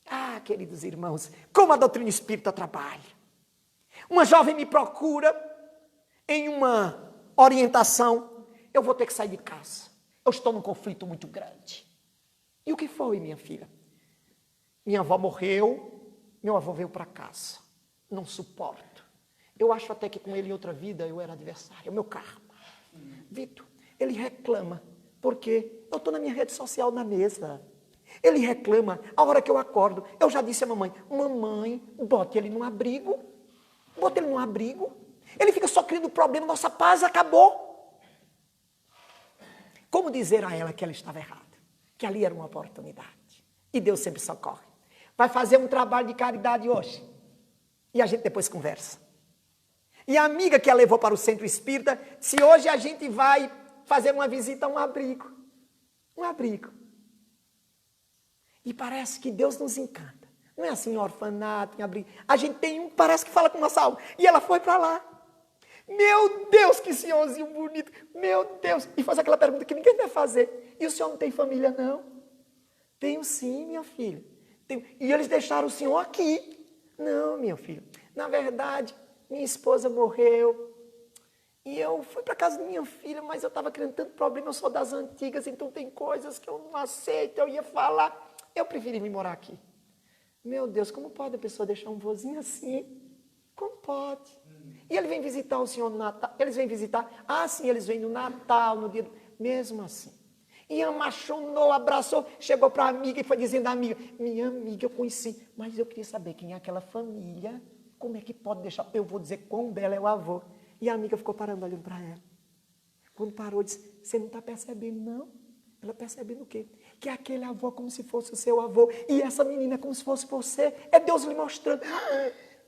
Ah, queridos irmãos, como a doutrina espírita trabalha. Uma jovem me procura em uma orientação, eu vou ter que sair de casa. Eu estou num conflito muito grande. E o que foi, minha filha? Minha avó morreu, meu avô veio para casa. Não suporto. Eu acho até que com ele em outra vida eu era adversário, é o meu karma. Vitor, ele reclama, porque eu estou na minha rede social na mesa. Ele reclama, a hora que eu acordo, eu já disse à mamãe, bote ele num abrigo, ele fica só criando problema, nossa paz acabou. Como dizer a ela que ela estava errada? Que ali era uma oportunidade. E Deus sempre socorre. Vai fazer um trabalho de caridade hoje. E a gente depois conversa. E a amiga que a levou para o centro espírita, se hoje a gente vai fazer uma visita a um abrigo. Um abrigo. E parece que Deus nos encanta. Não é assim, orfanato, em abrigo. A gente tem um que parece que fala com nossa alma. E ela foi para lá. Meu Deus, que senhorzinho bonito. Meu Deus. E faz aquela pergunta que ninguém deve fazer. E o senhor não tem família, não? Tenho sim, minha filha. Tenho. E eles deixaram o senhor aqui. Não, minha filha. Na verdade, minha esposa morreu. E eu fui para casa da minha filha, mas eu estava criando tanto problema. Eu sou das antigas, então tem coisas que eu não aceito. Eu ia falar. Eu preferi vir morar aqui. Meu Deus, como pode a pessoa deixar um vozinho assim? Como pode? E ele vem visitar o senhor no Natal. Eles vêm visitar. Ah, sim, eles vêm no Natal, no dia do... Mesmo assim. E amachonou, abraçou, chegou para a amiga e foi dizendo à amiga, minha amiga, eu conheci, mas eu queria saber quem é aquela família. Como é que pode deixar? Eu vou dizer quão bela é o avô. E a amiga ficou parando, olhando para ela. Quando parou, disse, você não está percebendo, não? Ela percebendo o quê? Que aquele avô é como se fosse o seu avô. E essa menina é como se fosse você. É Deus lhe mostrando.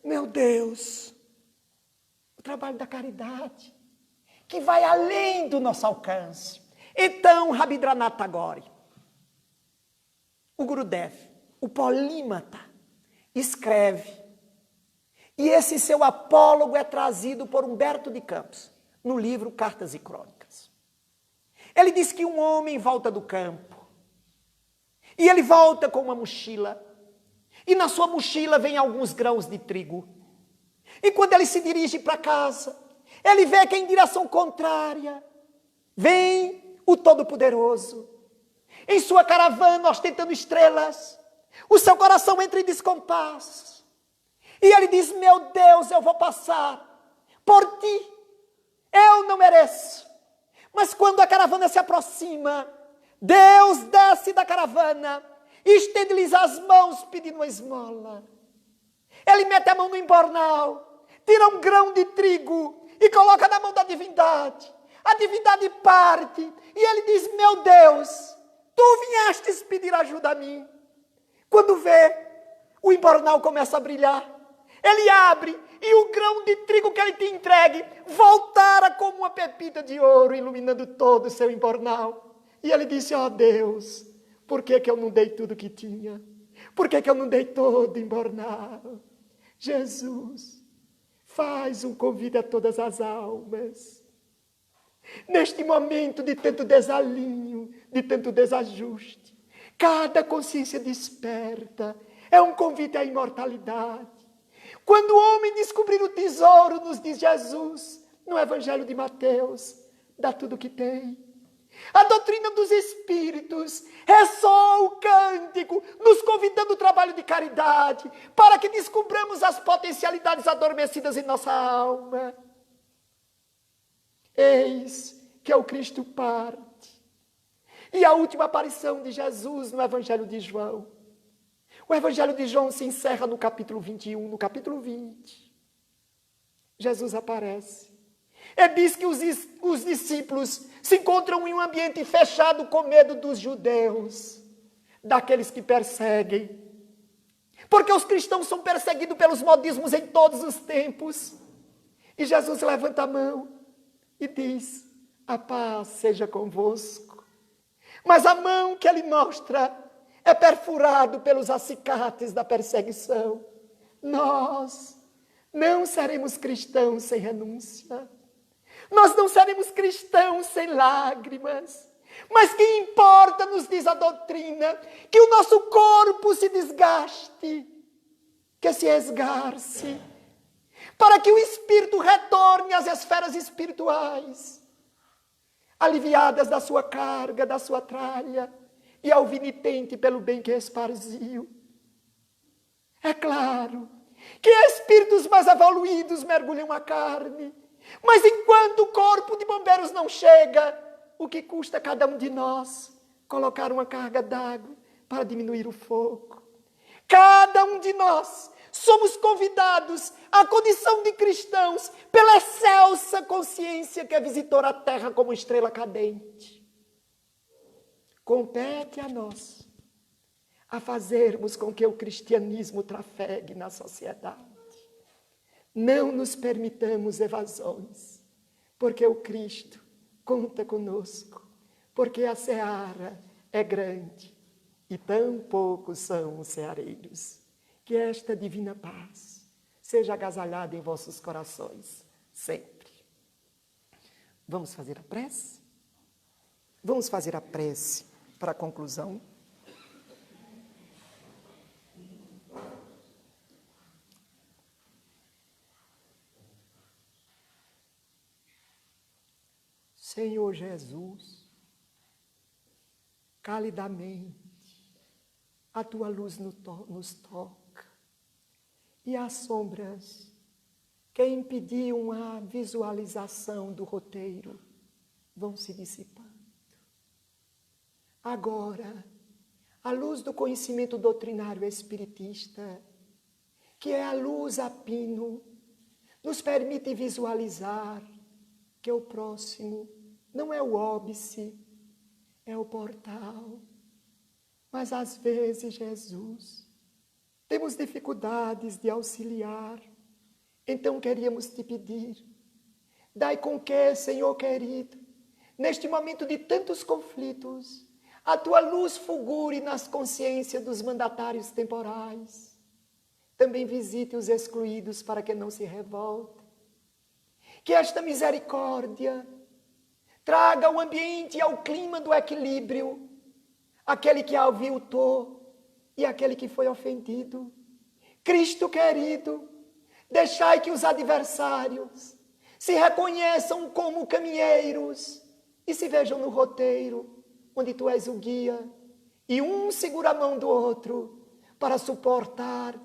Meu Deus. O trabalho da caridade. Que vai além do nosso alcance. Então, Rabindranath Tagore, o Gurudev, o polímata, escreve. E esse seu apólogo é trazido por Humberto de Campos, no livro Cartas e Crônicas. Ele diz que um homem volta do campo. E ele volta com uma mochila. E na sua mochila vem alguns grãos de trigo. E quando ele se dirige para casa, ele vê que em direção contrária vem o Todo-Poderoso. Em sua caravana, ostentando estrelas. O seu coração entra em descompasso. E ele diz, meu Deus, eu vou passar por ti. Eu não mereço. Mas quando a caravana se aproxima, Deus desce da caravana e estende-lhes as mãos pedindo uma esmola. Ele mete a mão no embornal, tira um grão de trigo e coloca na mão da divindade. A divindade parte e ele diz, meu Deus, tu viestes pedir ajuda a mim. Quando vê, o embornal começa a brilhar. Ele abre e o grão de trigo que ele te entregue voltara como uma pepita de ouro, iluminando todo o seu embornal. E ele disse, ó Deus, por que eu não dei tudo que tinha? Por que eu não dei todo o embornal? Jesus, faz um convite a todas as almas. Neste momento de tanto desalinho, de tanto desajuste, cada consciência desperta, é um convite à imortalidade. Quando o homem descobrir o tesouro, nos diz Jesus, no Evangelho de Mateus, dá tudo o que tem. A doutrina dos Espíritos ressoa o cântico, nos convidando ao trabalho de caridade, para que descubramos as potencialidades adormecidas em nossa alma. Eis que é o Cristo parte. E a última aparição de Jesus no Evangelho de João. O Evangelho de João se encerra no capítulo 21, no capítulo 20. Jesus aparece. E diz que os discípulos se encontram em um ambiente fechado com medo dos judeus, daqueles que perseguem. Porque os cristãos são perseguidos pelos modismos em todos os tempos. E Jesus levanta a mão e diz, a paz seja convosco. Mas a mão que ele mostra é perfurado pelos acicates da perseguição. Nós não seremos cristãos sem renúncia. Nós não seremos cristãos sem lágrimas. Mas que importa, nos diz a doutrina, que o nosso corpo se desgaste, que se esgarce, para que o espírito retorne às esferas espirituais, aliviadas da sua carga, da sua tralha, e ao vinitente pelo bem que esparziu. É claro que espíritos mais evoluídos mergulham a carne, mas enquanto o corpo de bombeiros não chega, o que custa a cada um de nós colocar uma carga d'água para diminuir o fogo? Cada um de nós somos convidados à condição de cristãos pela excelsa consciência que visitou a terra como estrela cadente. Compete a nós a fazermos com que o cristianismo trafegue na sociedade. Não nos permitamos evasões, porque o Cristo conta conosco, porque a seara é grande e tão poucos são os ceareiros. Que esta divina paz seja agasalhada em vossos corações, sempre. Vamos fazer a prece? Vamos fazer a prece para a conclusão. Senhor Jesus, calidamente a tua luz nos toca e as sombras que impediam a visualização do roteiro vão se dissipando. Agora, a luz do conhecimento doutrinário espiritista, que é a luz a pino, nos permite visualizar que o próximo não é o óbice, é o portal. Mas às vezes, Jesus, temos dificuldades de auxiliar. Então queríamos te pedir, dai com que, Senhor querido, neste momento de tantos conflitos, a tua luz fulgure nas consciências dos mandatários temporais. Também visite os excluídos para que não se revoltem. Que esta misericórdia traga ao ambiente e ao clima do equilíbrio aquele que aviltou e aquele que foi ofendido. Cristo querido, deixai que os adversários se reconheçam como caminheiros e se vejam no roteiro, onde tu és o guia, e um segura a mão do outro para suportar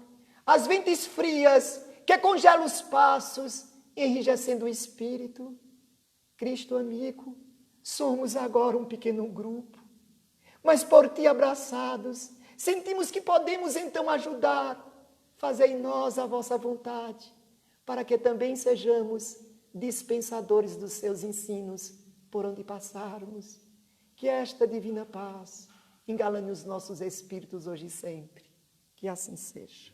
as ventes frias que congelam os passos, enrijecendo o espírito. Cristo amigo, somos agora um pequeno grupo, mas por ti abraçados, sentimos que podemos então ajudar. Fazei em nós a vossa vontade, para que também sejamos dispensadores dos seus ensinos por onde passarmos. Que esta divina paz engalane os nossos espíritos hoje e sempre. Que assim seja.